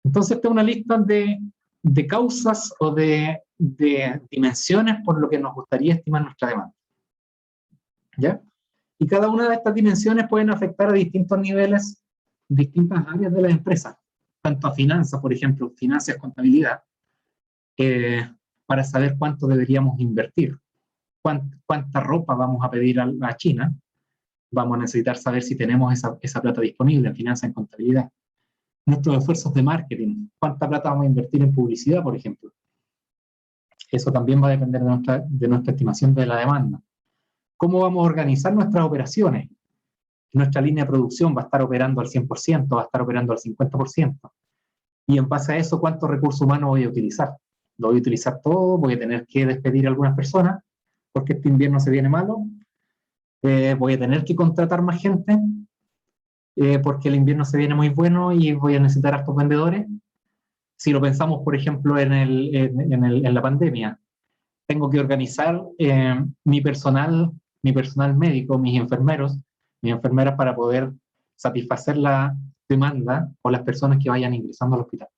Speaker 1: Entonces, esta es una lista de causas o de dimensiones por lo que nos gustaría estimar nuestra demanda. ¿Ya? Y cada una de estas dimensiones pueden afectar a distintos niveles, distintas áreas de la empresa, tanto a finanzas, por ejemplo, finanzas, contabilidad, para saber cuánto deberíamos invertir, cuánta ropa vamos a pedir a China, vamos a necesitar saber si tenemos esa plata disponible en finanzas, en contabilidad. Nuestros esfuerzos de marketing, cuánta plata vamos a invertir en publicidad, por ejemplo. Eso también va a depender de nuestra estimación de la demanda. cómo vamos a organizar nuestras operaciones. Nuestra línea de producción va a estar operando al 100%, va a estar operando al 50%. Y en base a eso, ¿cuántos recursos humanos voy a utilizar? ¿Lo voy a utilizar todo? ¿Voy a tener que despedir a algunas personas porque este invierno se viene malo? ¿Voy a tener que contratar más gente porque el invierno se viene muy bueno y voy a necesitar a estos vendedores? Si lo pensamos, por ejemplo, en la pandemia, tengo que organizar mi personal médico, mis enfermeros, mis enfermeras para poder satisfacer la demanda o las personas que vayan ingresando al hospital.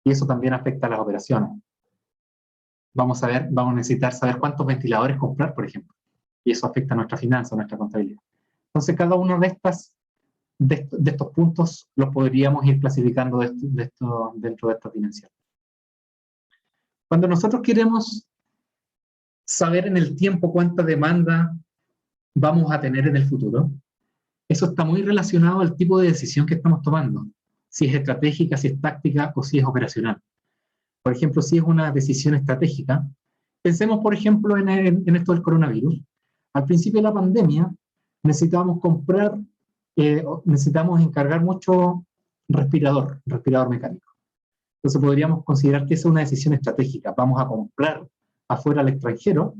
Speaker 1: Y eso también afecta a las operaciones. Vamos a necesitar saber cuántos ventiladores comprar, por ejemplo. Y eso afecta a nuestra finanza, a nuestra contabilidad. Entonces, cada uno de estos puntos los podríamos ir clasificando dentro de esta dimensión. Cuando nosotros queremos saber en el tiempo cuánta demanda vamos a tener en el futuro, eso está muy relacionado al tipo de decisión que estamos tomando, si es estratégica, si es táctica o si es operacional. Por ejemplo, si es una decisión estratégica, pensemos, por ejemplo, en esto del coronavirus. Al principio de la pandemia necesitábamos necesitamos encargar mucho respirador mecánico. Entonces podríamos considerar que esa es una decisión estratégica. Vamos a comprar afuera al extranjero,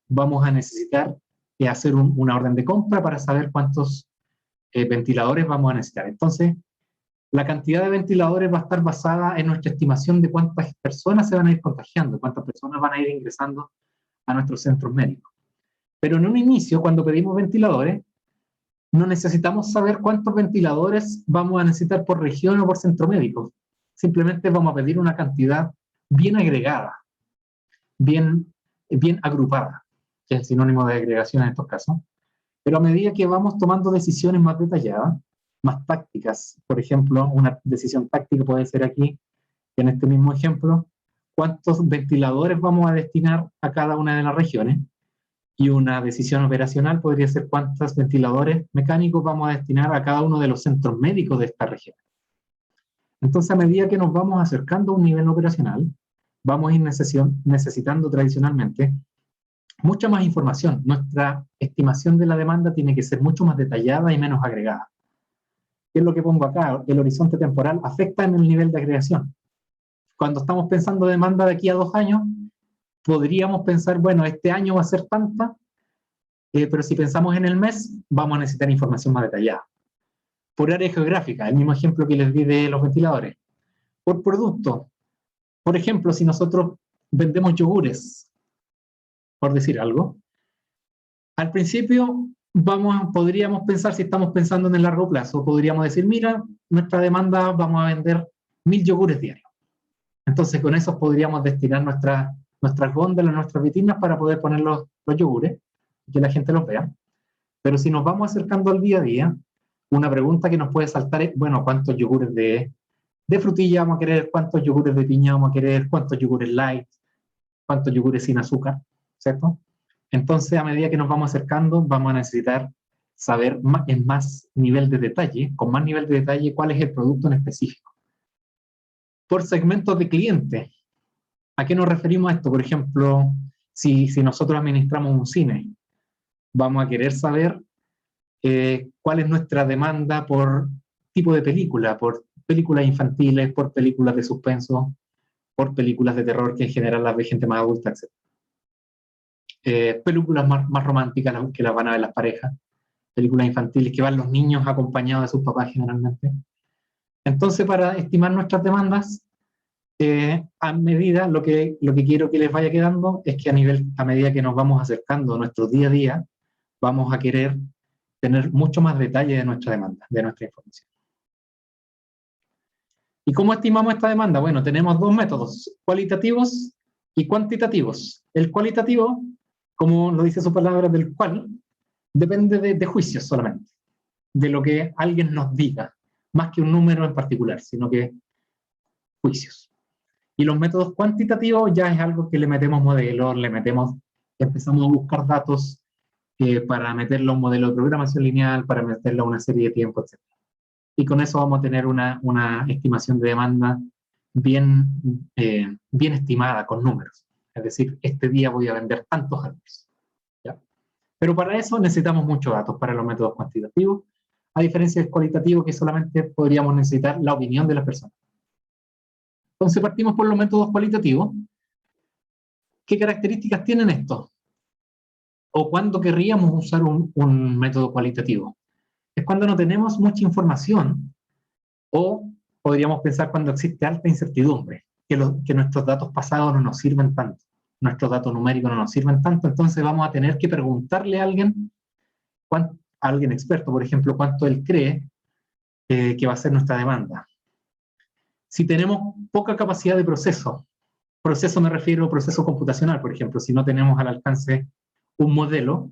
Speaker 1: vamos a necesitar hacer una orden de compra para saber cuántos ventiladores vamos a necesitar. Entonces, la cantidad de ventiladores va a estar basada en nuestra estimación de cuántas personas se van a ir contagiando, cuántas personas van a ir ingresando a nuestros centros médicos. Pero en un inicio, cuando pedimos ventiladores, no necesitamos saber cuántos ventiladores vamos a necesitar por región o por centro médico. Simplemente vamos a pedir una cantidad bien agregada, bien agrupada, que es el sinónimo de agregación en estos casos. Pero a medida que vamos tomando decisiones más detalladas, más tácticas, por ejemplo, una decisión táctica puede ser aquí, en este mismo ejemplo, cuántos ventiladores vamos a destinar a cada una de las regiones, y una decisión operacional podría ser cuántos ventiladores mecánicos vamos a destinar a cada uno de los centros médicos de esta región. Entonces, a medida que nos vamos acercando a un nivel operacional, vamos a ir necesitando tradicionalmente mucha más información. Nuestra estimación de la demanda tiene que ser mucho más detallada y menos agregada. ¿Qué es lo que pongo acá? El horizonte temporal afecta en el nivel de agregación. Cuando estamos pensando demanda de aquí a 2 años, podríamos pensar, bueno, este año va a ser tanta, pero si pensamos en el mes, vamos a necesitar información más detallada. Por área geográfica, el mismo ejemplo que les di de los ventiladores. Por producto, por ejemplo, si nosotros vendemos yogures, por decir algo, al principio podríamos pensar, si estamos pensando en el largo plazo, podríamos decir, mira, nuestra demanda, vamos a vender 1000 yogures diarios. Entonces con eso podríamos destinar nuestras góndolas, nuestras vitrinas para poder poner los yogures, y que la gente los vea. Pero si nos vamos acercando al día a día, una pregunta que nos puede saltar es, bueno, ¿cuántos yogures de frutilla vamos a querer? ¿Cuántos yogures de piña vamos a querer? ¿Cuántos yogures light? ¿Cuántos yogures sin azúcar? ¿Cierto? Entonces, a medida que nos vamos acercando, vamos a necesitar saber en más nivel de detalle, con más nivel de detalle, cuál es el producto en específico. Por segmentos de cliente, ¿a qué nos referimos a esto? Por ejemplo, si nosotros administramos un cine, vamos a querer saber cuál es nuestra demanda por tipo de película, por películas infantiles, por películas de suspenso, por películas de terror, que en general las ve gente más adulta, etc. Películas más románticas que las van a ver las parejas, películas infantiles que van los niños acompañados de sus papás generalmente. Entonces, para estimar nuestras demandas, a medida, lo que quiero que les vaya quedando es que a medida que nos vamos acercando a nuestro día a día, vamos a querer tener mucho más detalle de nuestra demanda, de nuestra información. ¿Y cómo estimamos esta demanda? Bueno, tenemos 2 métodos, cualitativos y cuantitativos. El cualitativo, como lo dice su palabra, del cual depende de juicios solamente, de lo que alguien nos diga, más que un número en particular, sino que juicios. Y los métodos cuantitativos ya es algo que le metemos modelos, empezamos a buscar datos para meterlo a un modelo de programación lineal, para meterlo a una serie de tiempo, etc. Y con eso vamos a tener una estimación de demanda bien estimada, con números. Es decir, este día voy a vender tantos árboles. ¿Ya? Pero para eso necesitamos muchos datos para los métodos cuantitativos, a diferencia del cualitativo, que solamente podríamos necesitar la opinión de las personas. Entonces partimos por los métodos cualitativos. ¿Qué características tienen estos? ¿O cuándo querríamos usar un método cualitativo? Es cuando no tenemos mucha información, o podríamos pensar cuando existe alta incertidumbre, que nuestros datos pasados no nos sirven tanto, nuestros datos numéricos no nos sirven tanto, entonces vamos a tener que preguntarle a alguien, a alguien experto, por ejemplo, cuánto él cree que va a ser nuestra demanda. Si tenemos poca capacidad de proceso me refiero a proceso computacional, por ejemplo, si no tenemos al alcance un modelo,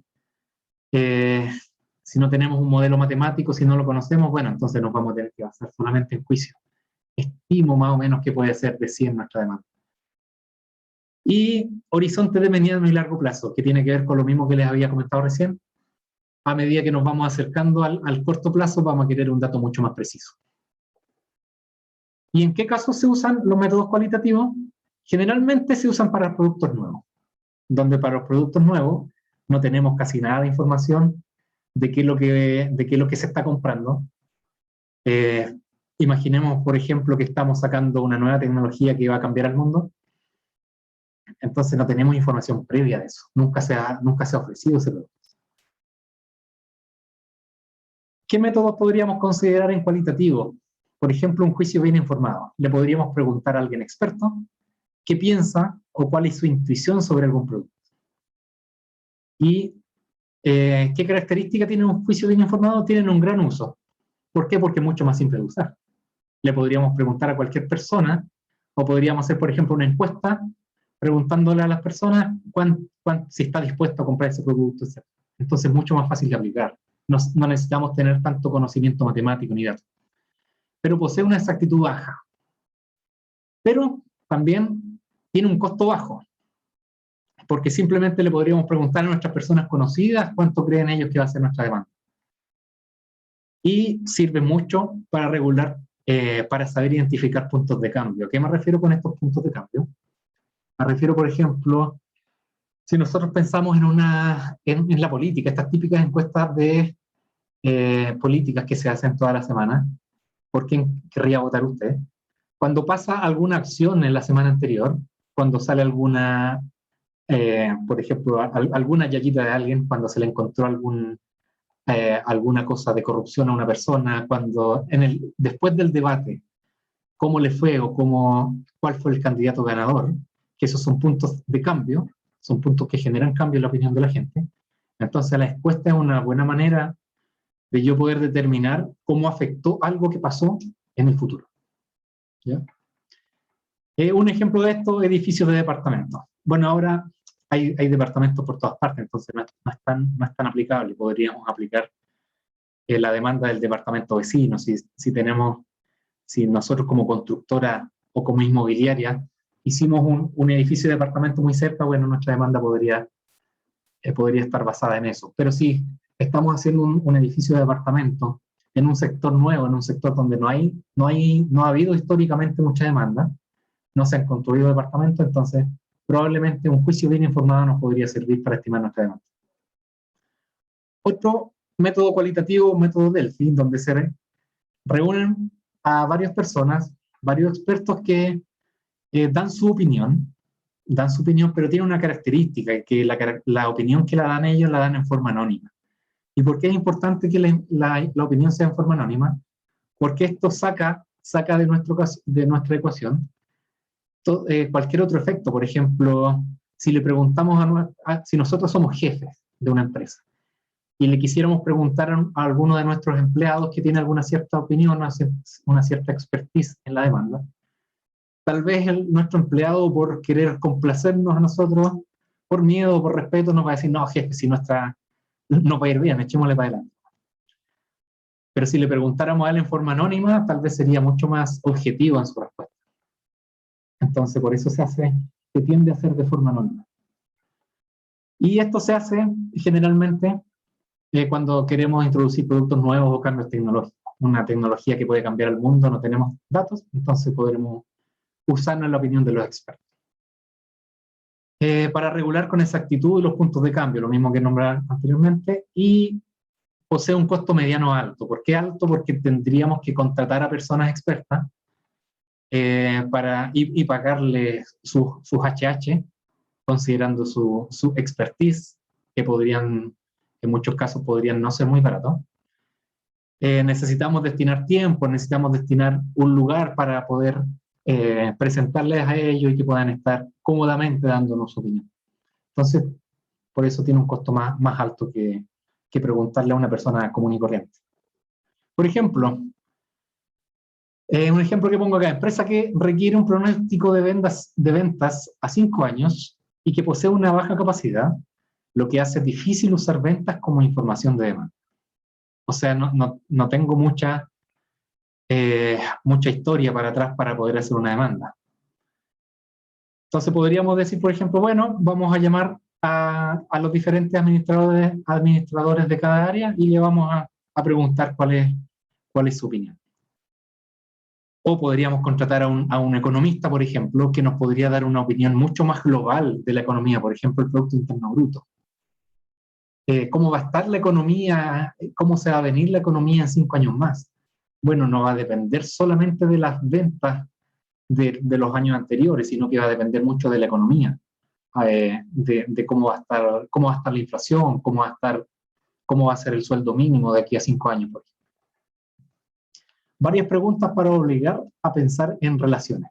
Speaker 1: si no tenemos un modelo matemático, si no lo conocemos, bueno, entonces nos vamos a tener que basar solamente en juicio. Estimo más o menos que puede ser de 100 nuestra demanda. Y horizonte de mediano y largo plazo, que tiene que ver con lo mismo que les había comentado recién. A medida que nos vamos acercando al corto plazo, vamos a querer un dato mucho más preciso. ¿Y en qué casos se usan los métodos cualitativos? Generalmente se usan para productos nuevos, donde para los productos nuevos no tenemos casi nada de información de qué es lo que se está comprando. Imaginemos, por ejemplo, que estamos sacando una nueva tecnología que va a cambiar el mundo. Entonces no tenemos información previa de eso. Nunca se ha ofrecido ese producto. ¿Qué métodos podríamos considerar en cualitativo? Por ejemplo, un juicio bien informado. Le podríamos preguntar a alguien experto qué piensa o cuál es su intuición sobre algún producto. ¿Y qué característica tiene un juicio bien informado? Tienen un gran uso. ¿Por qué? Porque es mucho más simple de usar. Le podríamos preguntar a cualquier persona, o podríamos hacer, por ejemplo, una encuesta preguntándole a las personas si está dispuesto a comprar ese producto, etc. Entonces es mucho más fácil de aplicar. No necesitamos tener tanto conocimiento matemático ni datos. Pero posee una exactitud baja. Pero también tiene un costo bajo, porque simplemente le podríamos preguntar a nuestras personas conocidas cuánto creen ellos que va a ser nuestra demanda. Y sirve mucho para regular, para saber identificar puntos de cambio. ¿A qué me refiero con estos puntos de cambio? Me refiero, por ejemplo, si nosotros pensamos en la política, estas típicas encuestas de políticas que se hacen toda la semana, ¿por quién querría votar usted? Cuando pasa alguna acción en la semana anterior, cuando sale alguna, por ejemplo, alguna yayita de alguien, cuando se le encontró alguna cosa de corrupción a una persona, cuando después del debate, cómo le fue o cuál fue el candidato ganador, que esos son puntos de cambio, son puntos que generan cambio en la opinión de la gente. Entonces la encuesta es una buena manera de yo poder determinar cómo afectó algo que pasó en el futuro. ¿Ya? Un ejemplo de esto, edificios de departamentos. Bueno, ahora hay departamentos por todas partes, entonces no es tan aplicable. Podríamos aplicar la demanda del departamento vecino. Si nosotros como constructora o como inmobiliaria hicimos un edificio de departamento muy cerca, bueno, nuestra demanda podría estar basada en eso. Pero si estamos haciendo un edificio de departamento en un sector nuevo, en un sector donde no ha habido históricamente mucha demanda, no se han construido departamentos, entonces probablemente un juicio bien informado nos podría servir para estimar nuestra demanda. Otro método cualitativo, método Delphi, donde se reúnen a varias personas, varios expertos que dan su opinión, pero tiene una característica, que la opinión que la dan ellos la dan en forma anónima. ¿Y por qué es importante que la opinión sea en forma anónima? Porque esto saca de nuestra ecuación cualquier otro efecto. Por ejemplo, si le preguntamos si nosotros somos jefes de una empresa y le quisiéramos preguntar a alguno de nuestros empleados que tiene alguna cierta opinión, una cierta expertise en la demanda, tal vez nuestro empleado, por querer complacernos a nosotros, por miedo o por respeto, nos va a decir, no, jefe, si nos va a ir bien, echémosle para adelante. Pero si le preguntáramos a él en forma anónima, tal vez sería mucho más objetivo en su respuesta. Entonces, por eso se tiende a hacer de forma anónima. Y esto se hace generalmente cuando queremos introducir productos nuevos o cambios tecnológicos. Una tecnología que puede cambiar el mundo, no tenemos datos, entonces podremos usarnos en la opinión de los expertos. para regular con exactitud los puntos de cambio, lo mismo que nombrar anteriormente, y posee un costo mediano alto. ¿Por qué alto? Porque tendríamos que contratar a personas expertas y pagarles sus HH, considerando su expertise, que en muchos casos podrían no ser muy baratos. Necesitamos destinar tiempo, necesitamos destinar un lugar para poder presentarles a ellos y que puedan estar cómodamente dándonos su opinión. Entonces, por eso tiene un costo más alto que preguntarle a una persona común y corriente. Por ejemplo, un ejemplo que pongo acá, empresa que requiere un pronóstico de ventas a 5 años y que posee una baja capacidad, lo que hace difícil usar ventas como información de demanda. O sea, no tengo mucha historia para atrás para poder hacer una demanda. Entonces podríamos decir, por ejemplo, bueno, vamos a llamar a los diferentes administradores de cada área y le vamos a preguntar cuál es su opinión. O podríamos contratar a un economista, por ejemplo, que nos podría dar una opinión mucho más global de la economía, por ejemplo, el Producto Interno Bruto. ¿Cómo va a estar la economía? ¿Cómo se va a venir la economía en 5 años más? Bueno, no va a depender solamente de las ventas de los años anteriores, sino que va a depender mucho de la economía, de cómo va a estar la inflación, cómo va a ser el sueldo mínimo de aquí a 5 años, por ejemplo. Varias preguntas para obligar a pensar en relaciones.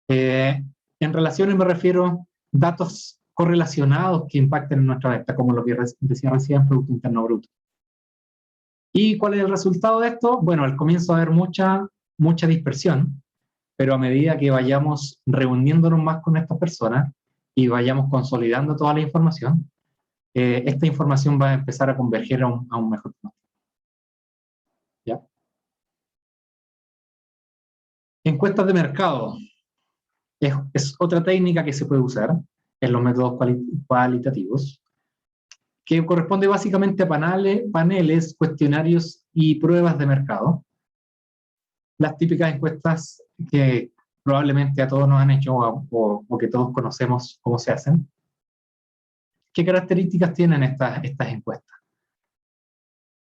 Speaker 1: En relaciones me refiero a datos correlacionados que impacten en nuestra venta, como lo que decía recién, Producto Interno Bruto. ¿Y cuál es el resultado de esto? Bueno, al comienzo va a haber mucha dispersión, pero a medida que vayamos reuniéndonos más con estas personas y vayamos consolidando toda la información, esta información va a empezar a converger a un mejor punto. ¿Ya? Encuestas de mercado. Es otra técnica que se puede usar en los métodos cualitativos, que corresponde básicamente a paneles, cuestionarios y pruebas de mercado. Las típicas encuestas que probablemente a todos nos han hecho o que todos conocemos cómo se hacen. ¿Qué características tienen estas encuestas?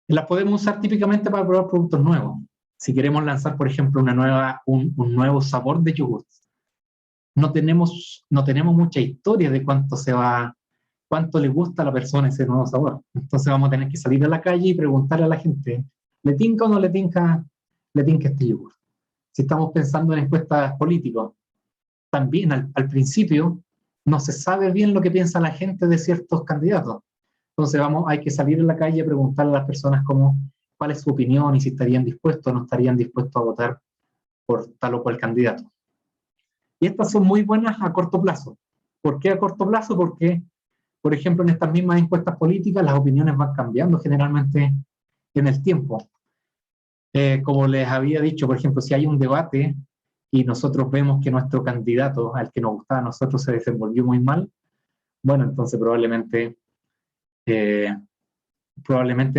Speaker 1: Las podemos usar típicamente para probar productos nuevos. Si queremos lanzar, por ejemplo, un nuevo sabor de yogur, no tenemos mucha historia de cuánto le gusta a la persona ese nuevo sabor. Entonces vamos a tener que salir a la calle y preguntarle a la gente, ¿le tinca o no le tinca este yogur? Si estamos pensando en encuestas políticas, también al principio no se sabe bien lo que piensa la gente de ciertos candidatos. Entonces hay que salir a la calle y preguntarle a las personas cuál es su opinión y si estarían dispuestos o no estarían dispuestos a votar por tal o cual candidato. Y estas son muy buenas a corto plazo. ¿Por qué a corto plazo? Porque, por ejemplo, en estas mismas encuestas políticas las opiniones van cambiando generalmente en el tiempo. Como les había dicho, por ejemplo, si hay un debate y nosotros vemos que nuestro candidato, al que nos gustaba a nosotros, se desenvolvió muy mal, bueno, entonces probablemente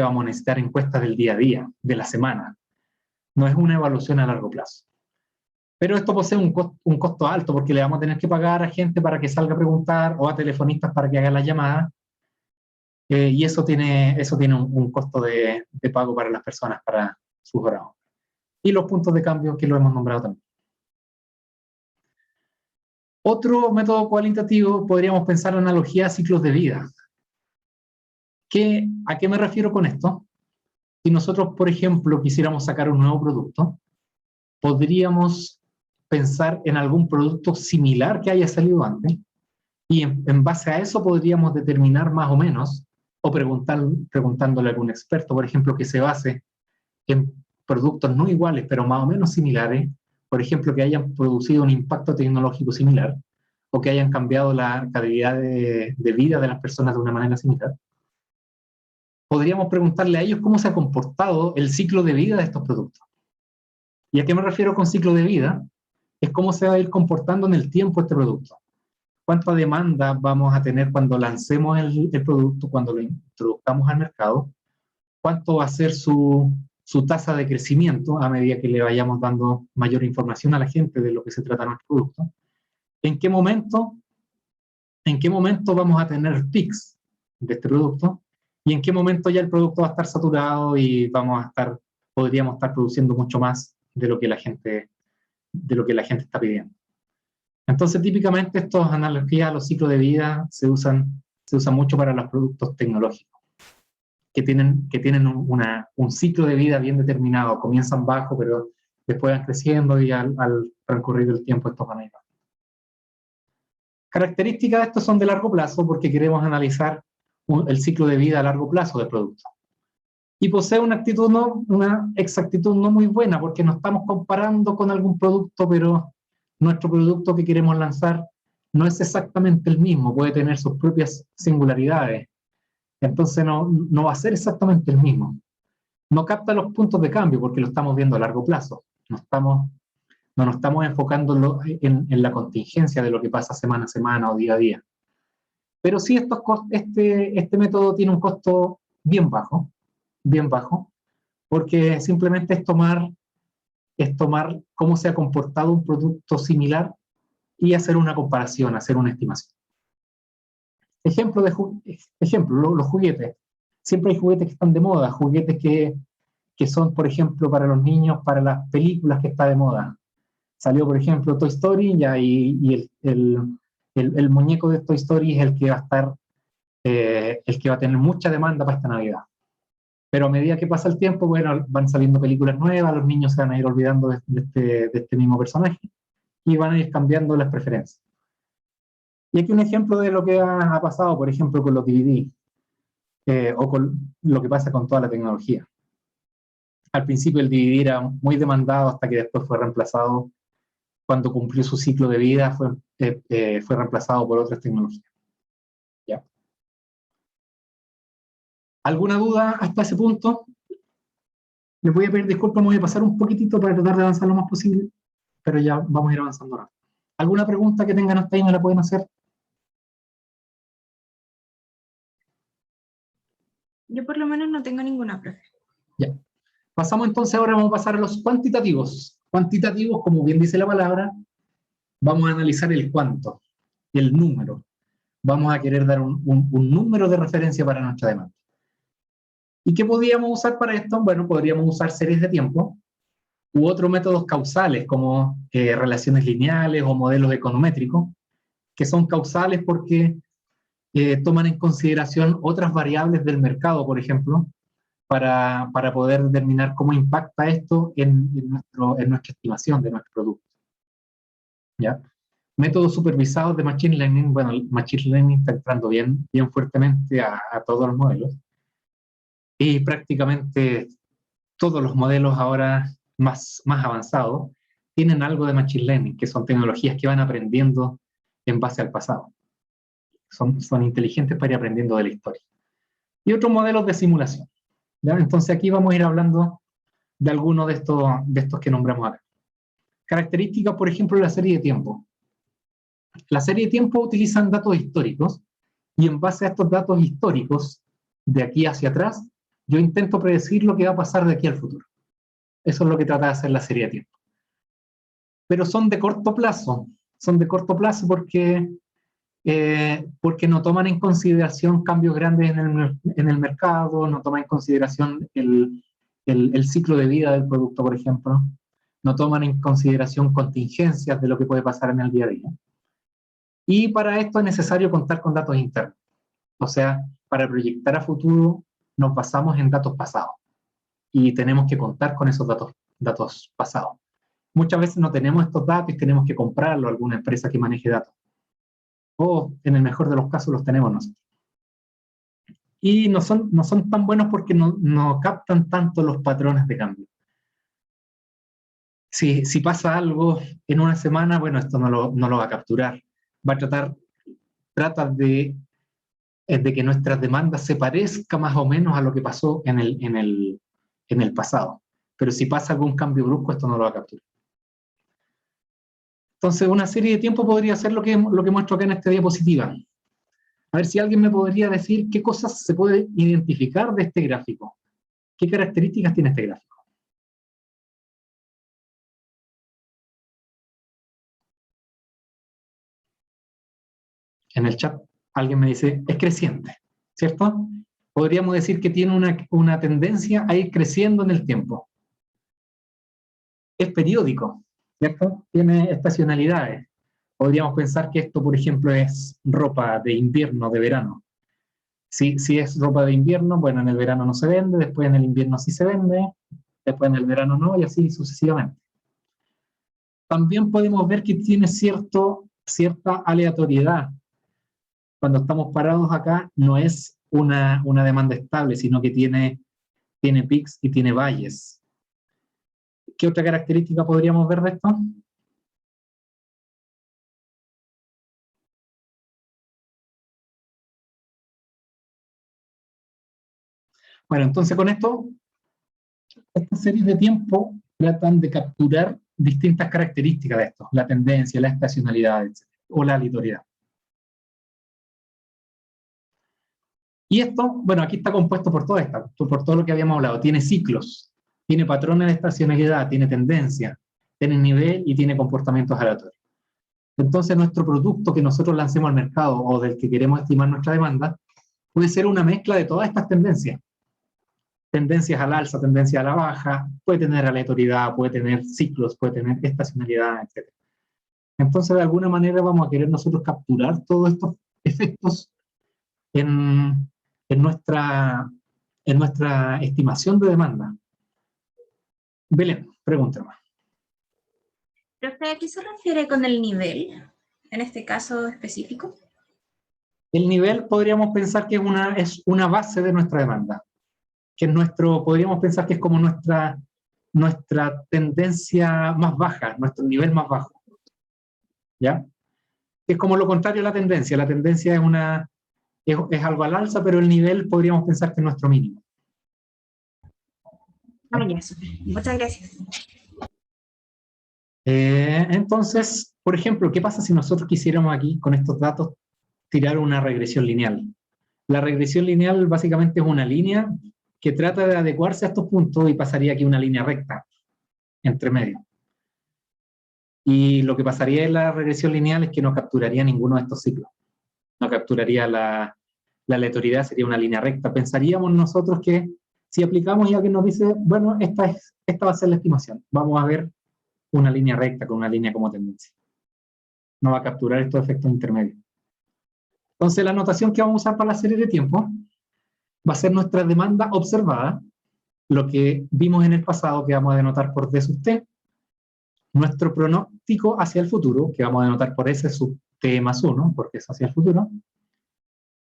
Speaker 1: vamos a necesitar encuestas del día a día, de la semana. No es una evaluación a largo plazo. Pero esto posee un costo alto porque le vamos a tener que pagar a gente para que salga a preguntar o a telefonistas para que hagan las llamadas. Y eso tiene un costo de pago para las personas, para sus horas. Y los puntos de cambio que lo hemos nombrado también. Otro método cualitativo podríamos pensar en analogía a ciclos de vida. ¿A qué me refiero con esto? Si nosotros, por ejemplo, quisiéramos sacar un nuevo producto, podríamos pensar en algún producto similar que haya salido antes y en base a eso podríamos determinar más o menos o preguntándole a algún experto, por ejemplo, que se base en productos no iguales pero más o menos similares, por ejemplo, que hayan producido un impacto tecnológico similar o que hayan cambiado la calidad de vida de las personas de una manera similar. Podríamos preguntarle a ellos cómo se ha comportado el ciclo de vida de estos productos. ¿Y a qué me refiero con ciclo de vida? Es cómo se va a ir comportando en el tiempo este producto. ¿Cuánta demanda vamos a tener cuando lancemos el producto, cuando lo introduzcamos al mercado? ¿Cuánto va a ser su tasa de crecimiento a medida que le vayamos dando mayor información a la gente de lo que se trata nuestro producto? ¿En qué momento en qué momento vamos a tener peaks de este producto y en qué momento ya el producto va a estar saturado y podríamos estar produciendo mucho más de lo que la gente está pidiendo. Entonces, típicamente, estas analogías a los ciclos de vida se usan mucho para los productos tecnológicos, que tienen un ciclo de vida bien determinado. Comienzan bajo, pero después van creciendo y al transcurrir el tiempo estos van a ir. Características de estos son de largo plazo porque queremos analizar el ciclo de vida a largo plazo del producto. Y posee una exactitud no muy buena porque nos estamos comparando con algún producto, pero nuestro producto que queremos lanzar no es exactamente el mismo, puede tener sus propias singularidades. Entonces no va a ser exactamente el mismo. No capta los puntos de cambio porque lo estamos viendo a largo plazo. No nos estamos enfocando en la contingencia de lo que pasa semana a semana o día a día. Pero sí, este método tiene un costo bien bajo, porque simplemente es tomar cómo se ha comportado un producto similar y hacer una comparación, hacer una estimación. Ejemplo, los juguetes. Siempre hay juguetes que están de moda, juguetes que son, por ejemplo, para los niños, para las películas que está de moda. Salió, por ejemplo, Toy Story y el muñeco de Toy Story es el que va a estar, el que va a tener mucha demanda para esta Navidad. Pero a medida que pasa el tiempo, bueno, van saliendo películas nuevas, los niños se van a ir olvidando de este mismo personaje y van a ir cambiando las preferencias. Y aquí un ejemplo de lo que ha pasado, por ejemplo, con los DVD, o con lo que pasa con toda la tecnología. Al principio el DVD era muy demandado hasta que después fue reemplazado, cuando cumplió su ciclo de vida, fue reemplazado por otras tecnologías. ¿Ya? ¿Alguna duda hasta ese punto? Les voy a pedir disculpas, me voy a pasar un poquitito para tratar de avanzar lo más posible, pero ya vamos a ir avanzando ahora. ¿Alguna pregunta que tengan hasta ahí me la pueden hacer?
Speaker 2: Yo por lo menos no tengo ninguna, profe.
Speaker 1: Ya. Pasamos entonces ahora, vamos a pasar a los cuantitativos. Cuantitativos, como bien dice la palabra, vamos a analizar el cuánto, el número. Vamos a querer dar un número de referencia para nuestra demanda. ¿Y qué podríamos usar para esto? Bueno, podríamos usar series de tiempo u otros métodos causales como relaciones lineales o modelos econométricos, que son causales porque toman en consideración otras variables del mercado, por ejemplo, para poder determinar cómo impacta esto en nuestra estimación de nuestro producto. ¿Ya? Métodos supervisados de Machine Learning. Bueno, el Machine Learning está entrando bien fuertemente a todos los modelos. Y prácticamente todos los modelos ahora más avanzados tienen algo de Machine Learning, que son tecnologías que van aprendiendo en base al pasado. Son inteligentes para ir aprendiendo de la historia. Y otros modelos de simulación. ¿Ya? Entonces aquí vamos a ir hablando de algunos de estos que nombramos acá. Características, por ejemplo, de la serie de tiempo. La serie de tiempo utilizan datos históricos y en base a estos datos históricos, de aquí hacia atrás, yo intento predecir lo que va a pasar de aquí al futuro. Eso es lo que trata de hacer la serie de tiempo. Pero son de corto plazo porque no toman en consideración cambios grandes en el mercado, no toman en consideración el ciclo de vida del producto, por ejemplo, no toman en consideración contingencias de lo que puede pasar en el día a día. Y para esto es necesario contar con datos internos. O sea, para proyectar a futuro nos basamos en datos pasados y tenemos que contar con esos datos pasados. Muchas veces no tenemos estos datos y tenemos que comprarlo a alguna empresa que maneje datos. O en el mejor de los casos los tenemos nosotros. Y no son tan buenos porque no captan tanto los patrones de cambio. Si pasa algo en una semana, bueno, esto no lo va a capturar. Va a trata de que nuestras demandas se parezca más o menos a lo que pasó en el pasado. Pero si pasa algún cambio brusco, esto no lo va a capturar. Entonces, una serie de tiempo podría ser lo que muestro acá en esta diapositiva. A ver si alguien me podría decir qué cosas se puede identificar de este gráfico. ¿Qué características tiene este gráfico? En el chat alguien me dice, es creciente, ¿cierto? Podríamos decir que tiene una tendencia a ir creciendo en el tiempo. Es periódico, ¿cierto? Tiene estacionalidades. Podríamos pensar que esto, por ejemplo, es ropa de invierno, de verano. Si es ropa de invierno, bueno, en el verano no se vende, después en el invierno sí se vende, después en el verano no, y así sucesivamente. También podemos ver que tiene cierta aleatoriedad. Cuando estamos parados acá, no es una demanda estable, sino que tiene pics y tiene valles. ¿Qué otra característica podríamos ver de esto? Bueno, entonces con esto, estas series de tiempo tratan de capturar distintas características de esto, la tendencia, la estacionalidad, etc., o la aleatoriedad. Y esto, bueno, aquí está compuesto por todo lo que habíamos hablado. Tiene ciclos, tiene patrones de estacionalidad, tiene tendencia, tiene nivel y tiene comportamientos aleatorios. Entonces nuestro producto que nosotros lancemos al mercado o del que queremos estimar nuestra demanda puede ser una mezcla de todas estas tendencias. Tendencias al alza, tendencias a la baja, puede tener aleatoriedad, puede tener ciclos, puede tener estacionalidad, etc. Entonces, de alguna manera vamos a querer nosotros capturar todos estos efectos en nuestra estimación de demanda. Belén, pregúntame.
Speaker 2: Profe, ¿a qué se refiere con el nivel, en este caso específico?
Speaker 1: El nivel podríamos pensar que es una base de nuestra demanda, que podríamos pensar que es como nuestra tendencia más baja, nuestro nivel más bajo. ¿Ya? Es como lo contrario a la tendencia. La tendencia es algo al alza, pero el nivel podríamos pensar que es nuestro mínimo.
Speaker 2: Muchas gracias.
Speaker 1: Entonces, por ejemplo, ¿qué pasa si nosotros quisiéramos aquí, con estos datos, tirar una regresión lineal? La regresión lineal básicamente es una línea que trata de adecuarse a estos puntos y pasaría aquí una línea recta entre medio. Y lo que pasaría en la regresión lineal es que no capturaría ninguno de estos ciclos. No capturaría la aleatoriedad, sería una línea recta. Pensaríamos nosotros que si aplicamos y alguien nos dice, bueno, esta va a ser la estimación, vamos a ver una línea recta con una línea como tendencia. No va a capturar estos efectos intermedios. Entonces la notación que vamos a usar para la serie de tiempo va a ser nuestra demanda observada, lo que vimos en el pasado que vamos a denotar por D sub T, nuestro pronóstico hacia el futuro, que vamos a denotar por S sub T más 1, porque es hacia el futuro,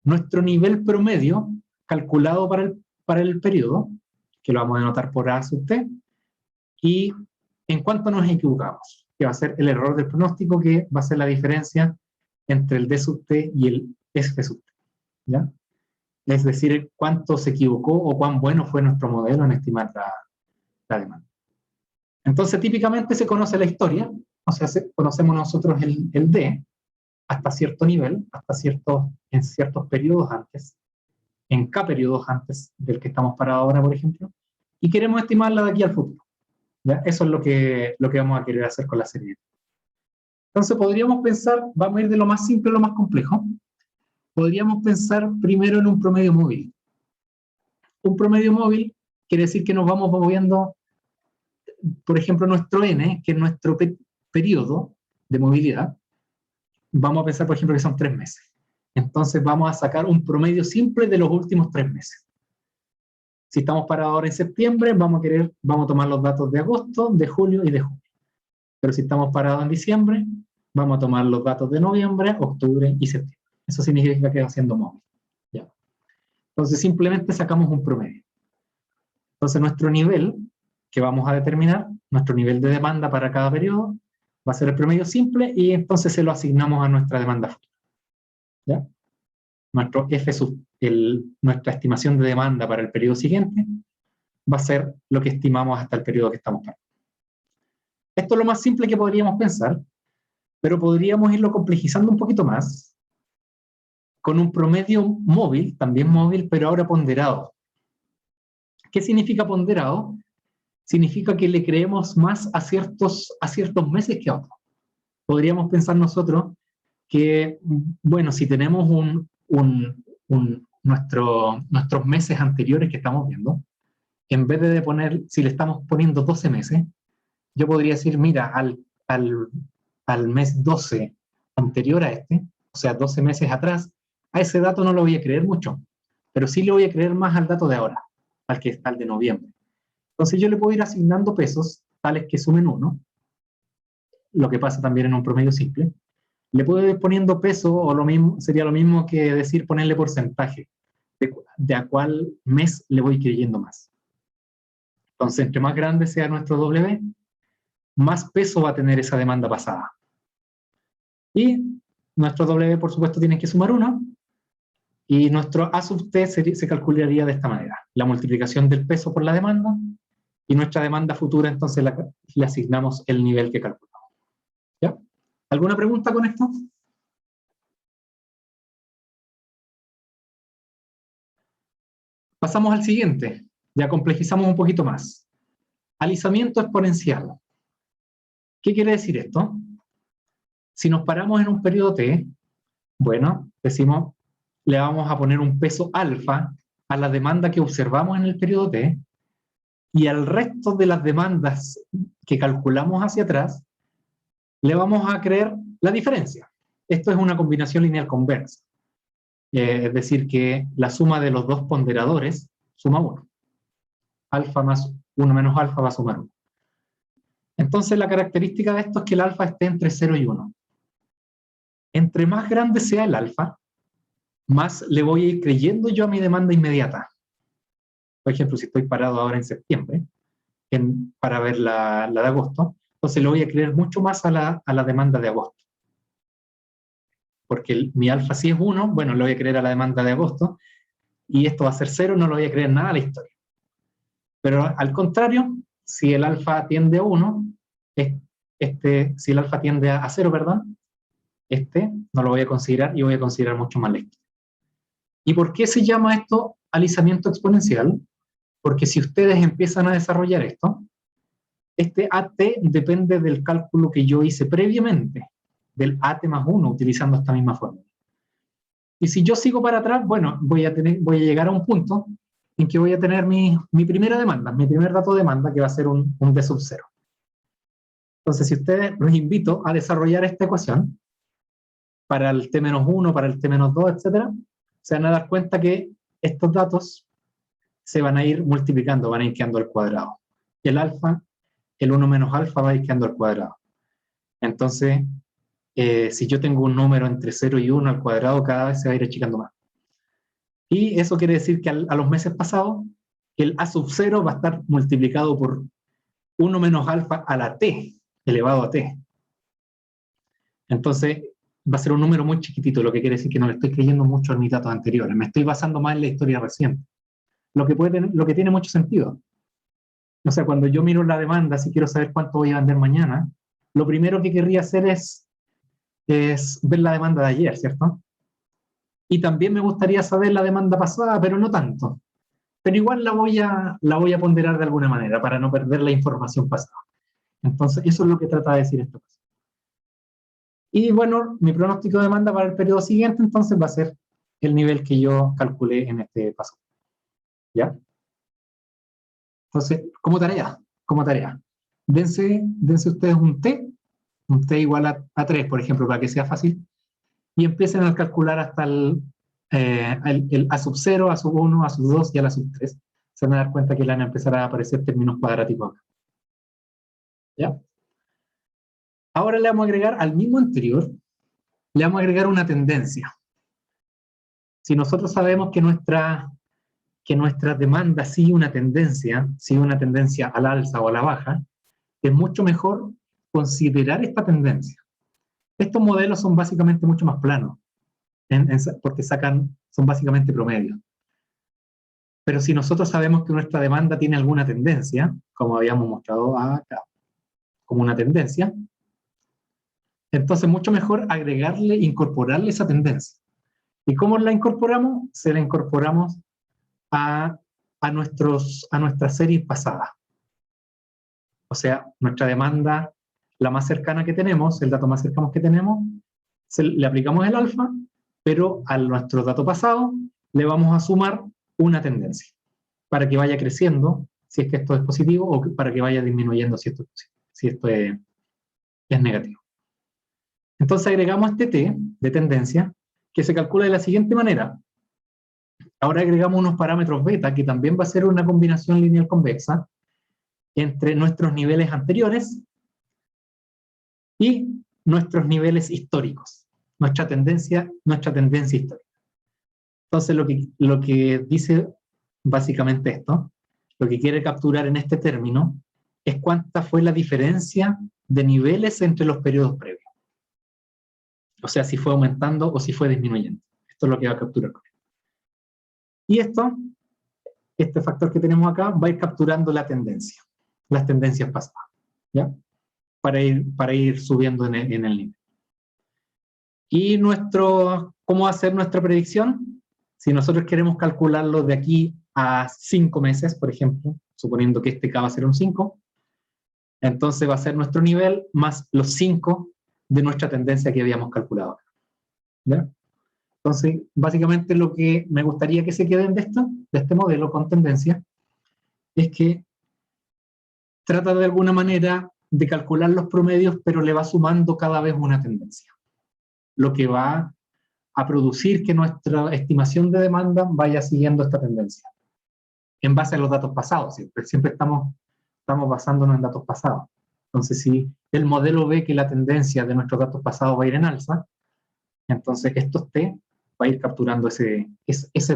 Speaker 1: nuestro nivel promedio calculado para el periodo, que lo vamos a denotar por A sub T, y en cuánto nos equivocamos, que va a ser el error del pronóstico, que va a ser la diferencia entre el D sub T y el S sub T. ¿Ya? Es decir, cuánto se equivocó o cuán bueno fue nuestro modelo en estimar la demanda. Entonces, típicamente se conoce la historia, o sea, conocemos nosotros el D hasta cierto nivel, en ciertos periodos antes, en K periodos antes del que estamos parados ahora, por ejemplo, y queremos estimarla de aquí al futuro. ¿Ya? Eso es lo que vamos a querer hacer con la serie. Entonces, podríamos pensar, vamos a ir de lo más simple a lo más complejo, podríamos pensar primero en un promedio móvil. Un promedio móvil quiere decir que nos vamos moviendo, por ejemplo, nuestro N, que es nuestro periodo de movilidad, vamos a pensar, por ejemplo, que son 3 meses. Entonces vamos a sacar un promedio simple de los últimos 3 meses. Si estamos parados ahora en septiembre, vamos a tomar los datos de agosto, de julio y de junio. Pero si estamos parados en diciembre, vamos a tomar los datos de noviembre, octubre y septiembre. Eso significa que va siendo móvil. ¿Ya? Entonces simplemente sacamos un promedio. Entonces nuestro nivel que vamos a determinar, nuestro nivel de demanda para cada periodo, va a ser el promedio simple y entonces se lo asignamos a nuestra demanda futura. ¿Ya? Nuestro F nuestra estimación de demanda para el periodo siguiente va a ser lo que estimamos hasta el periodo que estamos parando. Esto es lo más simple que podríamos pensar, pero podríamos irlo complejizando un poquito más con un promedio móvil, también móvil, pero ahora ponderado. ¿Qué significa ponderado? Significa que le creemos más a ciertos meses que a otros. Podríamos pensar nosotros que, bueno, si tenemos nuestros meses anteriores que estamos viendo, en vez de poner, si le estamos poniendo 12 meses, yo podría decir, mira, al mes 12 anterior a este, o sea, 12 meses atrás, a ese dato no lo voy a creer mucho, pero sí le voy a creer más al dato de ahora, al que está el de noviembre. Entonces yo le puedo ir asignando pesos, tales que sumen 1, lo que pasa también en un promedio simple. Le puedo ir poniendo peso, o lo mismo, sería lo mismo que decir ponerle porcentaje, de a cuál mes le voy creyendo más. Entonces, entre más grande sea nuestro W, más peso va a tener esa demanda pasada. Y nuestro W, por supuesto, tiene que sumar 1, y nuestro A sub T se calcularía de esta manera. La multiplicación del peso por la demanda, y nuestra demanda futura, entonces le asignamos el nivel que calculamos. ¿Ya? ¿Alguna pregunta con esto? Pasamos al siguiente. Ya complejizamos un poquito más. Alisamiento exponencial. ¿Qué quiere decir esto? Si nos paramos en un periodo T, bueno, decimos, le vamos a poner un peso alfa a la demanda que observamos en el periodo T, y al resto de las demandas que calculamos hacia atrás, le vamos a creer la diferencia. Esto es una combinación lineal conversa. Es decir, que la suma de los dos ponderadores suma 1. Alfa más 1 menos alfa va a sumar 1. Entonces la característica de esto es que el alfa esté entre 0 y 1. Entre más grande sea el alfa, más le voy a ir creyendo yo a mi demanda inmediata. Por ejemplo, si estoy parado ahora en septiembre, para ver la de agosto, entonces le voy a creer mucho más a la demanda de agosto. Porque mi alfa si es 1, bueno, le voy a creer a la demanda de agosto, y esto va a ser 0, no le voy a creer nada a la historia. Pero al contrario, si el alfa tiende a 1, si el alfa tiende a 0, perdón, no lo voy a considerar, y voy a considerar mucho más la historia. ¿Y por qué se llama esto alisamiento exponencial? Porque si ustedes empiezan a desarrollar esto, este AT depende del cálculo que yo hice previamente, del AT más 1, utilizando esta misma fórmula. Y si yo sigo para atrás, bueno, voy a llegar a un punto en que voy a tener mi primera demanda, mi primer dato de demanda, que va a ser un D sub 0. Entonces, si ustedes, los invito a desarrollar esta ecuación para el T-1, para el T-2, etc., se van a dar cuenta que estos datos se van a ir multiplicando, van a ir quedando al cuadrado. El alfa, el 1 menos alfa va a ir quedando al cuadrado. Entonces, si yo tengo un número entre 0 y 1 al cuadrado, cada vez se va a ir achicando más. Y eso quiere decir que a los meses pasados, el A sub 0 va a estar multiplicado por 1 menos alfa a la T, elevado a T. Entonces, va a ser un número muy chiquitito, lo que quiere decir que no le estoy creyendo mucho a mis datos anteriores, me estoy basando más en la historia reciente. Lo que tiene mucho sentido. O sea, cuando yo miro la demanda, si quiero saber cuánto voy a vender mañana, lo primero que querría hacer es ver la demanda de ayer, ¿cierto? Y también me gustaría saber la demanda pasada, pero no tanto. Pero igual la voy a ponderar de alguna manera para no perder la información pasada. Entonces, eso es lo que trata de decir esto. Y bueno, mi pronóstico de demanda para el periodo siguiente, entonces, va a ser el nivel que yo calculé en este paso. ¿Ya? Entonces, como tarea, dense ustedes un T igual a 3, por ejemplo, para que sea fácil, y empiecen a calcular hasta el A sub 0, A sub 1, A sub 2 y a la sub 3. Se van a dar cuenta que le van a empezar a aparecer términos cuadráticos acá. ¿Ya? Ahora le vamos a agregar al mismo anterior, le vamos a agregar una tendencia. Si nosotros sabemos que nuestra demanda sigue una tendencia al alza o a la baja, es mucho mejor considerar esta tendencia. Estos modelos son básicamente mucho más planos, porque son básicamente promedios. Pero si nosotros sabemos que nuestra demanda tiene alguna tendencia, como habíamos mostrado acá, como una tendencia, entonces mucho mejor incorporarle esa tendencia. ¿Y cómo la incorporamos? Se la incorporamos a nuestras series pasadas. O sea, nuestra demanda, la más cercana que tenemos, el dato más cercano que tenemos, le aplicamos el alfa, pero a nuestro dato pasado le vamos a sumar una tendencia para que vaya creciendo si es que esto es positivo o para que vaya disminuyendo si esto es positivo, si esto es negativo. Entonces agregamos este T de tendencia que se calcula de la siguiente manera. Ahora agregamos unos parámetros beta que también va a ser una combinación lineal convexa entre nuestros niveles anteriores y nuestros niveles históricos, nuestra tendencia histórica. Entonces lo que dice básicamente esto, lo que quiere capturar en este término, es cuánta fue la diferencia de niveles entre los periodos previos. O sea, si fue aumentando o si fue disminuyendo. Esto es lo que va a capturar. Y este factor que tenemos acá, va a ir capturando la tendencia, las tendencias pasadas, ¿ya? Para ir subiendo en el nivel. Y ¿cómo hacer nuestra predicción? Si nosotros queremos calcularlo de aquí a 5 meses, por ejemplo, suponiendo que este K va a ser un 5, entonces va a ser nuestro nivel más los 5 de nuestra tendencia que habíamos calculado acá, ¿ya? Entonces, básicamente lo que me gustaría que se queden de este modelo con tendencia es que trata de alguna manera de calcular los promedios, pero le va sumando cada vez una tendencia. Lo que va a producir que nuestra estimación de demanda vaya siguiendo esta tendencia. En base a los datos pasados, siempre estamos basándonos en datos pasados. Entonces, si el modelo ve que la tendencia de nuestros datos pasados va a ir en alza, entonces estos T va a ir capturando ese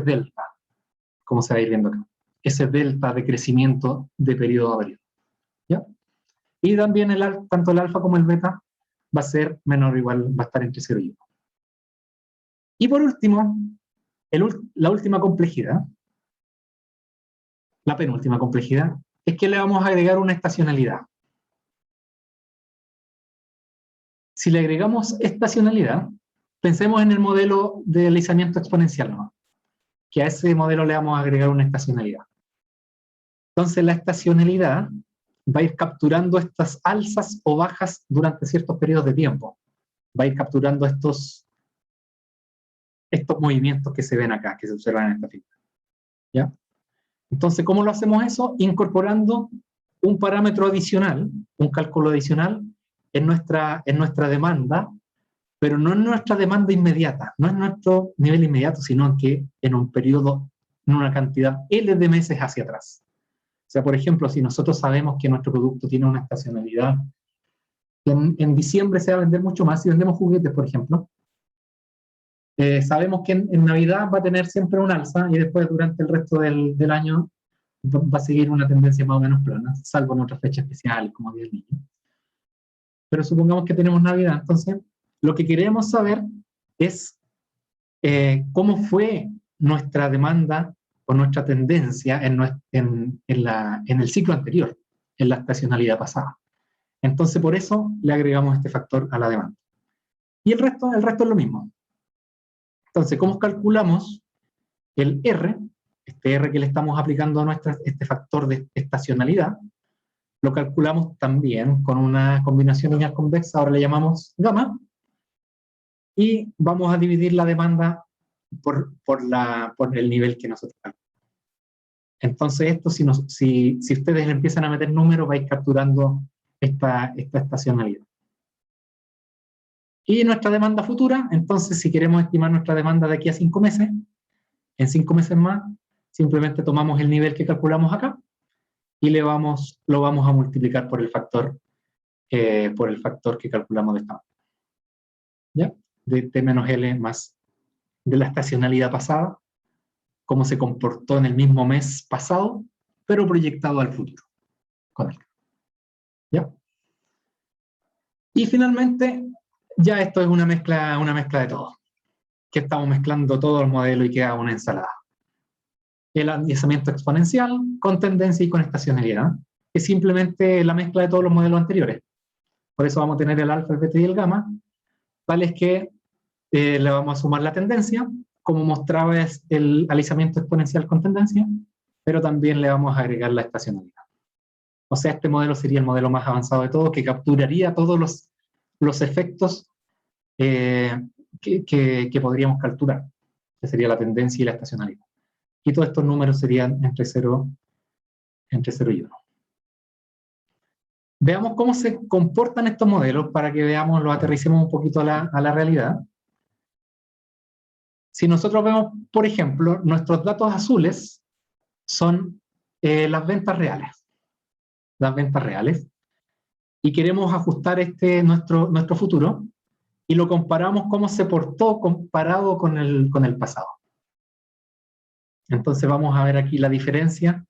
Speaker 1: delta, como se va a ir viendo acá. Ese delta de crecimiento de periodo a periodo, ¿ya? Y también tanto el alfa como el beta va a ser menor o igual, va a estar entre 0 y 1. Y por último, la última complejidad, la penúltima complejidad, es que le vamos a agregar una estacionalidad. Si le agregamos estacionalidad, pensemos en el modelo de deslizamiento exponencial, ¿no? Que a ese modelo le vamos a agregar una estacionalidad. Entonces la estacionalidad va a ir capturando estas alzas o bajas durante ciertos periodos de tiempo. Va a ir capturando estos movimientos que se ven acá, que se observan en esta figura, ¿ya? Entonces, ¿cómo lo hacemos eso? Incorporando un parámetro adicional, un cálculo adicional en nuestra demanda, pero no en nuestra demanda inmediata, no en nuestro nivel inmediato, sino que en un periodo, en una cantidad L de meses hacia atrás. O sea, por ejemplo, si nosotros sabemos que nuestro producto tiene una estacionalidad, en diciembre se va a vender mucho más, si vendemos juguetes, por ejemplo, sabemos que en Navidad va a tener siempre un alza y después durante el resto del año va a seguir una tendencia más o menos plana, salvo en otras fechas especiales, como Día del Niño. Pero supongamos que tenemos Navidad, entonces lo que queremos saber es cómo fue nuestra demanda o nuestra tendencia en el ciclo anterior, en la estacionalidad pasada. Entonces por eso le agregamos este factor a la demanda. Y el resto es lo mismo. Entonces, ¿cómo calculamos el R? Este R que le estamos aplicando a este factor de estacionalidad, lo calculamos también con una combinación lineal convexa, ahora le llamamos gamma, y vamos a dividir la demanda por el nivel que nosotros calculamos. Entonces esto, si ustedes le empiezan a meter números, va a ir capturando esta estacionalidad. Y nuestra demanda futura, entonces si queremos estimar nuestra demanda de aquí a 5 meses, en 5 meses más, simplemente tomamos el nivel que calculamos acá y lo vamos a multiplicar por el factor que calculamos de esta manera. ¿Ya? De T menos L más de la estacionalidad pasada, cómo se comportó en el mismo mes pasado, pero proyectado al futuro. Con el. ¿Ya? Y finalmente, ya esto es una mezcla de todo. Que estamos mezclando todos los modelos y queda una ensalada. El deslizamiento exponencial con tendencia y con estacionalidad, es simplemente la mezcla de todos los modelos anteriores. Por eso vamos a tener el alfa, el beta y el gamma, tales que le vamos a sumar la tendencia, como mostraba es el deslizamiento exponencial con tendencia, pero también le vamos a agregar la estacionalidad. O sea, este modelo sería el modelo más avanzado de todos, que capturaría todos los efectos que podríamos calcular, que sería la tendencia y la estacionalidad. Y todos estos números serían entre 0 y 1. Veamos cómo se comportan estos modelos para que veamos, lo aterricemos un poquito a la realidad. Si nosotros vemos, por ejemplo, nuestros datos azules son las ventas reales. Las ventas reales. Y queremos ajustar nuestro futuro y lo comparamos cómo se portó comparado con el pasado. Entonces vamos a ver aquí la diferencia.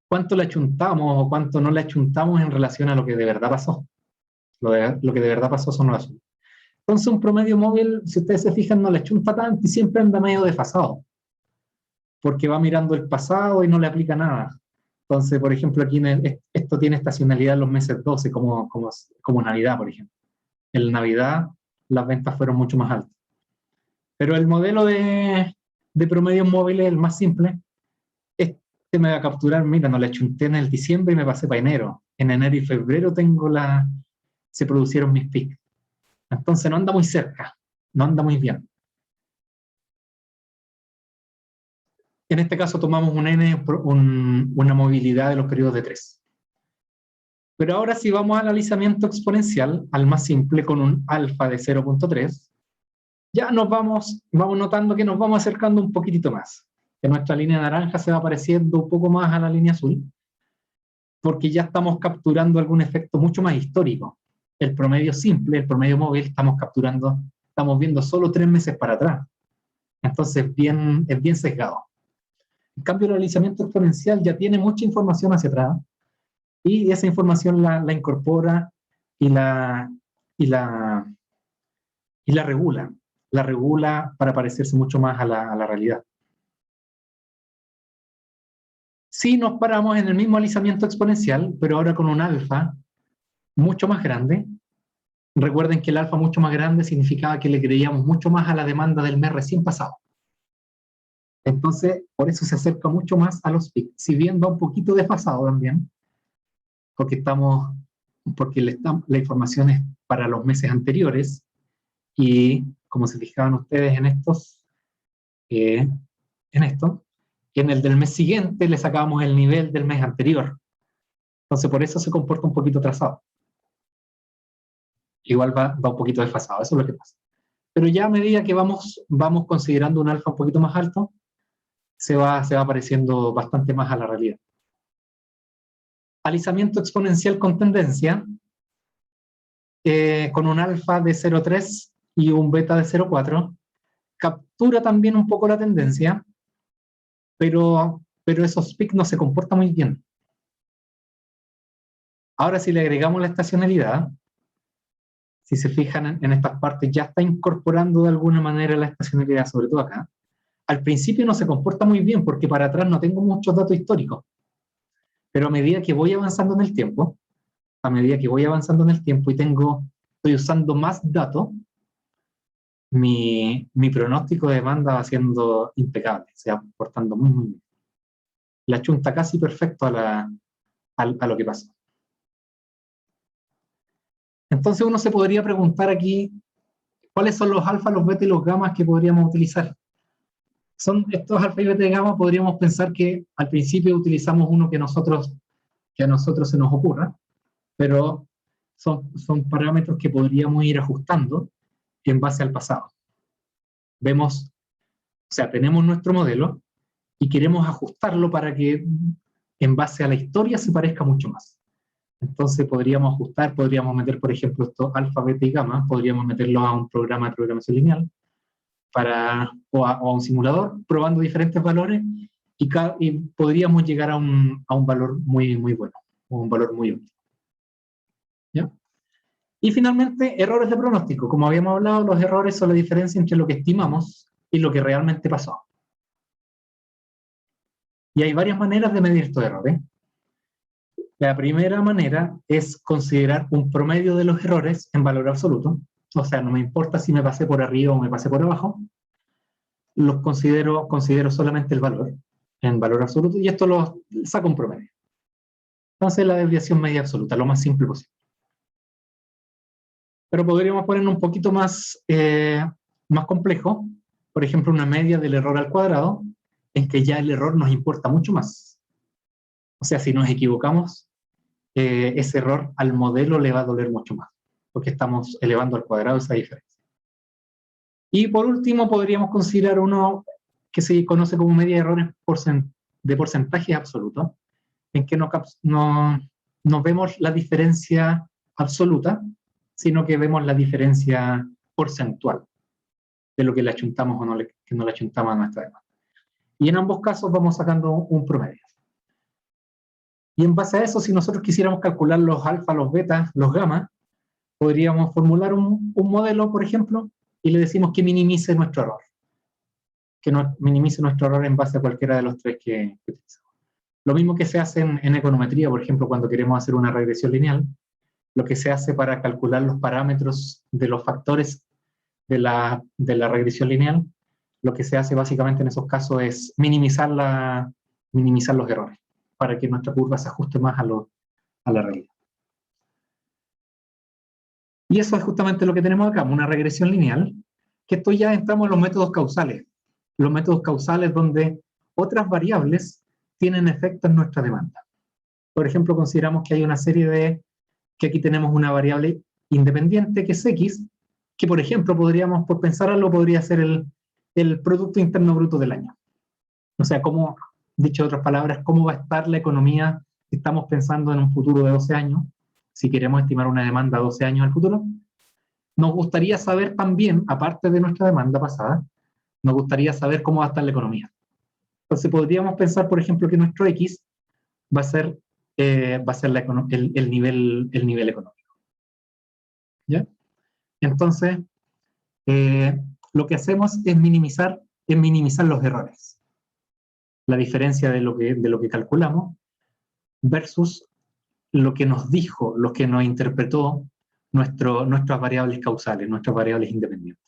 Speaker 1: ¿Cuánto le achuntamos o cuánto no le achuntamos en relación a lo que de verdad pasó? Lo que de verdad pasó son los azules. Entonces un promedio móvil, si ustedes se fijan, no le achunta tanto y siempre anda medio desfasado. Porque va mirando el pasado y no le aplica nada. Entonces, por ejemplo, aquí esto tiene estacionalidad en los meses 12, como Navidad, por ejemplo. En Navidad las ventas fueron mucho más altas. Pero el modelo de promedios móviles, el más simple, me va a capturar, mira, no le achunté en el diciembre y me pasé para enero. En enero y febrero se produjeron mis picos. Entonces no anda muy cerca, no anda muy bien. En este caso tomamos una movilidad de los periodos de 3. Pero ahora si vamos al alisamiento exponencial, al más simple, con un alfa de 0.3, ya nos vamos notando que nos vamos acercando un poquitito más. Que nuestra línea naranja se va pareciendo un poco más a la línea azul, porque ya estamos capturando algún efecto mucho más histórico. El promedio simple, el promedio móvil, estamos viendo solo 3 meses para atrás. Entonces es bien sesgado. En cambio, el alisamiento exponencial ya tiene mucha información hacia atrás, y esa información la incorpora y la regula. La regula para parecerse mucho más a la realidad. Si nos paramos en el mismo alisamiento exponencial, pero ahora con un alfa mucho más grande, recuerden que el alfa mucho más grande significaba que le creíamos mucho más a la demanda del mes recién pasado. Entonces, por eso se acerca mucho más a los picos. Si bien va un poquito desfasado también, porque la información es para los meses anteriores, y como se fijaban ustedes en en el del mes siguiente le sacábamos el nivel del mes anterior. Entonces por eso se comporta un poquito atrasado. Igual va un poquito desfasado, eso es lo que pasa. Pero ya a medida que vamos considerando un alfa un poquito más alto, se va pareciendo bastante más a la realidad. Alisamiento exponencial con tendencia, con un alfa de 0.3 y un beta de 0.4, captura también un poco la tendencia, pero esos picos no se comportan muy bien. Ahora si le agregamos la estacionalidad, si se fijan en estas partes, ya está incorporando de alguna manera la estacionalidad, sobre todo acá. Al principio no se comporta muy bien porque para atrás no tengo muchos datos históricos, pero a medida que voy avanzando en el tiempo, y estoy usando más datos, mi pronóstico de demanda va siendo impecable, se va comportando muy, muy bien. La chunta casi perfecto a lo que pasa. Entonces uno se podría preguntar aquí, ¿cuáles son los alfa, los beta y los gamas que podríamos utilizar? Son estos alfa y beta y gamma, podríamos pensar que al principio utilizamos uno que a nosotros se nos ocurra, pero son parámetros que podríamos ir ajustando en base al pasado. Tenemos nuestro modelo y queremos ajustarlo para que en base a la historia se parezca mucho más. Entonces podríamos ajustar, podríamos meter, por ejemplo, estos alfa, beta y gamma, podríamos meterlos a un programa de programación lineal o a un simulador, probando diferentes valores, y podríamos llegar a un valor muy, muy bueno, o un valor muy óptimo. ¿Ya? Y finalmente, errores de pronóstico. Como habíamos hablado, los errores son la diferencia entre lo que estimamos y lo que realmente pasó. Y hay varias maneras de medir estos errores. La primera manera es considerar un promedio de los errores en valor absoluto. O sea, no me importa si me pasé por arriba o me pasé por abajo. Los considero solamente el valor, en valor absoluto, y esto lo saco un promedio. Entonces la desviación media absoluta, lo más simple posible. Pero podríamos poner un poquito más, más complejo, por ejemplo, una media del error al cuadrado, en que ya el error nos importa mucho más. O sea, si nos equivocamos, ese error al modelo le va a doler mucho más, porque estamos elevando al cuadrado esa diferencia. Y por último, podríamos considerar uno que se conoce como media de errores de porcentaje absoluto, en que no vemos la diferencia absoluta, sino que vemos la diferencia porcentual de lo que le achuntamos o que no le achuntamos a nuestra demanda. Y en ambos casos vamos sacando un promedio. Y en base a eso, si nosotros quisiéramos calcular los alfa, los beta, los gamma, podríamos formular un modelo, por ejemplo, y le decimos que minimice nuestro error. Que minimice nuestro error en base a cualquiera de los tres que utilizamos. Lo mismo que se hace en econometría, por ejemplo, cuando queremos hacer una regresión lineal, lo que se hace para calcular los parámetros de los factores de la regresión lineal, lo que se hace básicamente en esos casos es minimizar los errores, para que nuestra curva se ajuste más a la realidad. Y eso es justamente lo que tenemos acá, una regresión lineal, que esto ya entramos en los métodos causales. Los métodos causales donde otras variables tienen efecto en nuestra demanda. Por ejemplo, consideramos que hay una serie que aquí tenemos una variable independiente que es X, que por ejemplo podríamos, por pensarlo, podría ser el Producto Interno Bruto del año. O sea, como, dicho de otras palabras, cómo va a estar la economía si estamos pensando en un futuro de 12 años, si queremos estimar una demanda a 12 años al futuro. Nos gustaría saber también, aparte de nuestra demanda pasada, nos gustaría saber cómo va a estar la economía. Entonces podríamos pensar, por ejemplo, que nuestro X va a ser el nivel económico. ¿Ya? Entonces, lo que hacemos es minimizar los errores. La diferencia de lo que calculamos versus lo que nos dijo, lo que nos interpretó nuestras variables causales, nuestras variables independientes.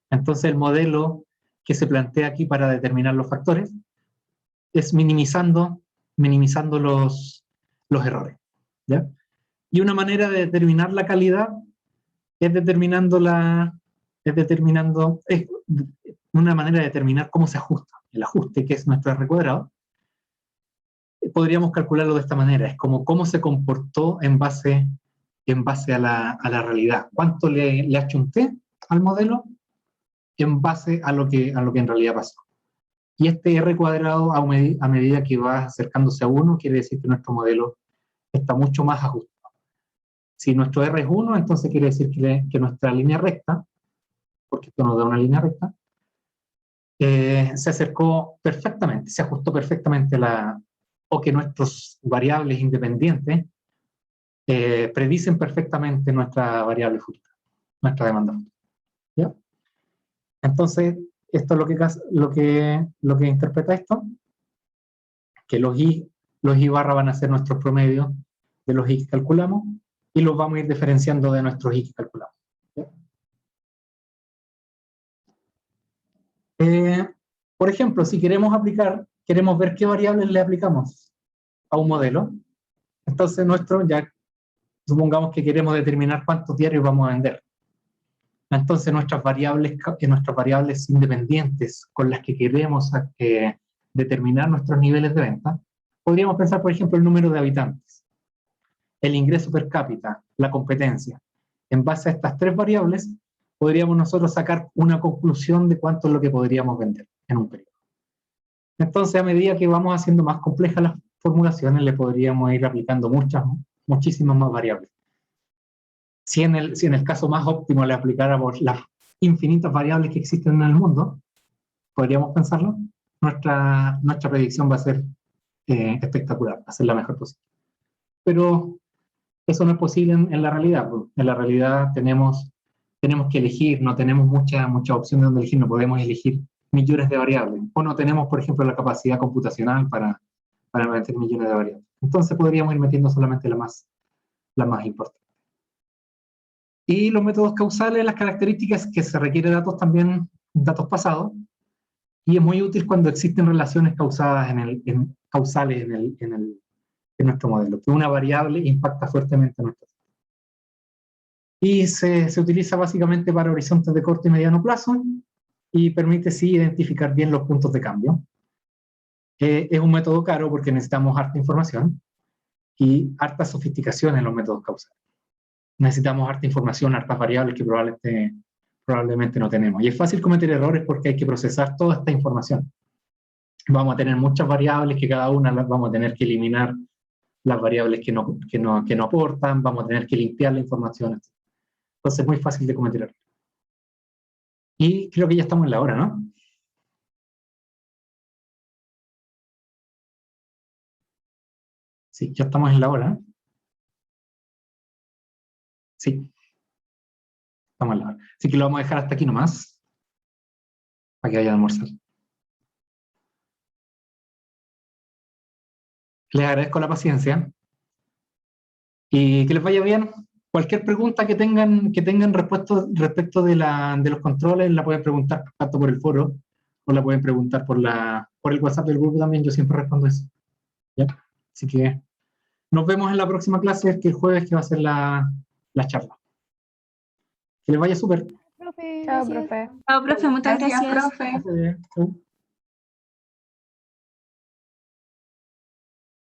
Speaker 1: Entonces, el modelo que se plantea aquí para determinar los factores es minimizando los errores. ¿Ya? Y una manera de determinar la calidad es una manera de determinar cómo se ajusta. El ajuste, que es nuestro R cuadrado, podríamos calcularlo de esta manera, es como cómo se comportó en base a la realidad. ¿Cuánto le achunté al modelo en base a lo que en realidad pasó? Y este R cuadrado, a medida que va acercándose a 1, quiere decir que nuestro modelo está mucho más ajustado. Si nuestro R es 1, entonces quiere decir que nuestra línea recta, porque esto nos da una línea recta, se acercó perfectamente, se ajustó perfectamente o que nuestras variables independientes predicen perfectamente nuestra variable futura, nuestra demanda futura. ¿Ya? Entonces, esto es lo que interpreta esto, que los I barra van a ser nuestros promedios de los I que calculamos, y los vamos a ir diferenciando de nuestros I que calculamos. Por ejemplo, si queremos ver qué variables le aplicamos a un modelo, entonces ya supongamos que queremos determinar cuántos diarios vamos a vender. Entonces nuestras variables independientes con las que queremos determinar nuestros niveles de venta, podríamos pensar, por ejemplo, el número de habitantes, el ingreso per cápita, la competencia. En base a estas tres variables, podríamos nosotros sacar una conclusión de cuánto es lo que podríamos vender en un periodo. Entonces, a medida que vamos haciendo más complejas las formulaciones, le podríamos ir aplicando muchísimas más variables. Si en el caso más óptimo le aplicáramos las infinitas variables que existen en el mundo, podríamos pensarlo, nuestra predicción va a ser espectacular, va a ser la mejor posible. Pero eso no es posible en la realidad. En la realidad tenemos que elegir, no tenemos mucha opción de dónde elegir, no podemos elegir millones de variables. O no tenemos, por ejemplo, la capacidad computacional para meter millones de variables. Entonces podríamos ir metiendo solamente la más importante. Y los métodos causales, las características que se requiere datos pasados, y es muy útil cuando existen relaciones causales en nuestro modelo, que una variable impacta fuertemente en nuestro sistema. y se utiliza básicamente para horizontes de corto y mediano plazo y permite sí identificar bien los puntos de cambio. Es un método caro porque necesitamos harta información y harta sofisticación en los métodos causales. Necesitamos harta información, hartas variables que probablemente no tenemos. Y es fácil cometer errores porque hay que procesar toda esta información. Vamos a tener muchas variables que cada una las vamos a tener que eliminar las variables que no aportan, vamos a tener que limpiar la información. Entonces es muy fácil de cometer errores. Y creo que ya estamos en la hora, ¿no? Sí, ya estamos en la hora. Sí. Estamos en la hora. Así que lo vamos a dejar hasta aquí nomás. Para que vayan a almorzar. Les agradezco la paciencia. Y que les vaya bien. Cualquier pregunta que tengan respecto de los controles, la pueden preguntar tanto por el foro, o la pueden preguntar por el WhatsApp del grupo también. Yo siempre respondo eso. ¿Ya? Así que nos vemos en la próxima clase, que el jueves, que va a ser la charla. Que les vaya súper.
Speaker 3: Chao, profe.
Speaker 2: Chao, profe, muchas gracias.
Speaker 5: profe.
Speaker 1: Gracias.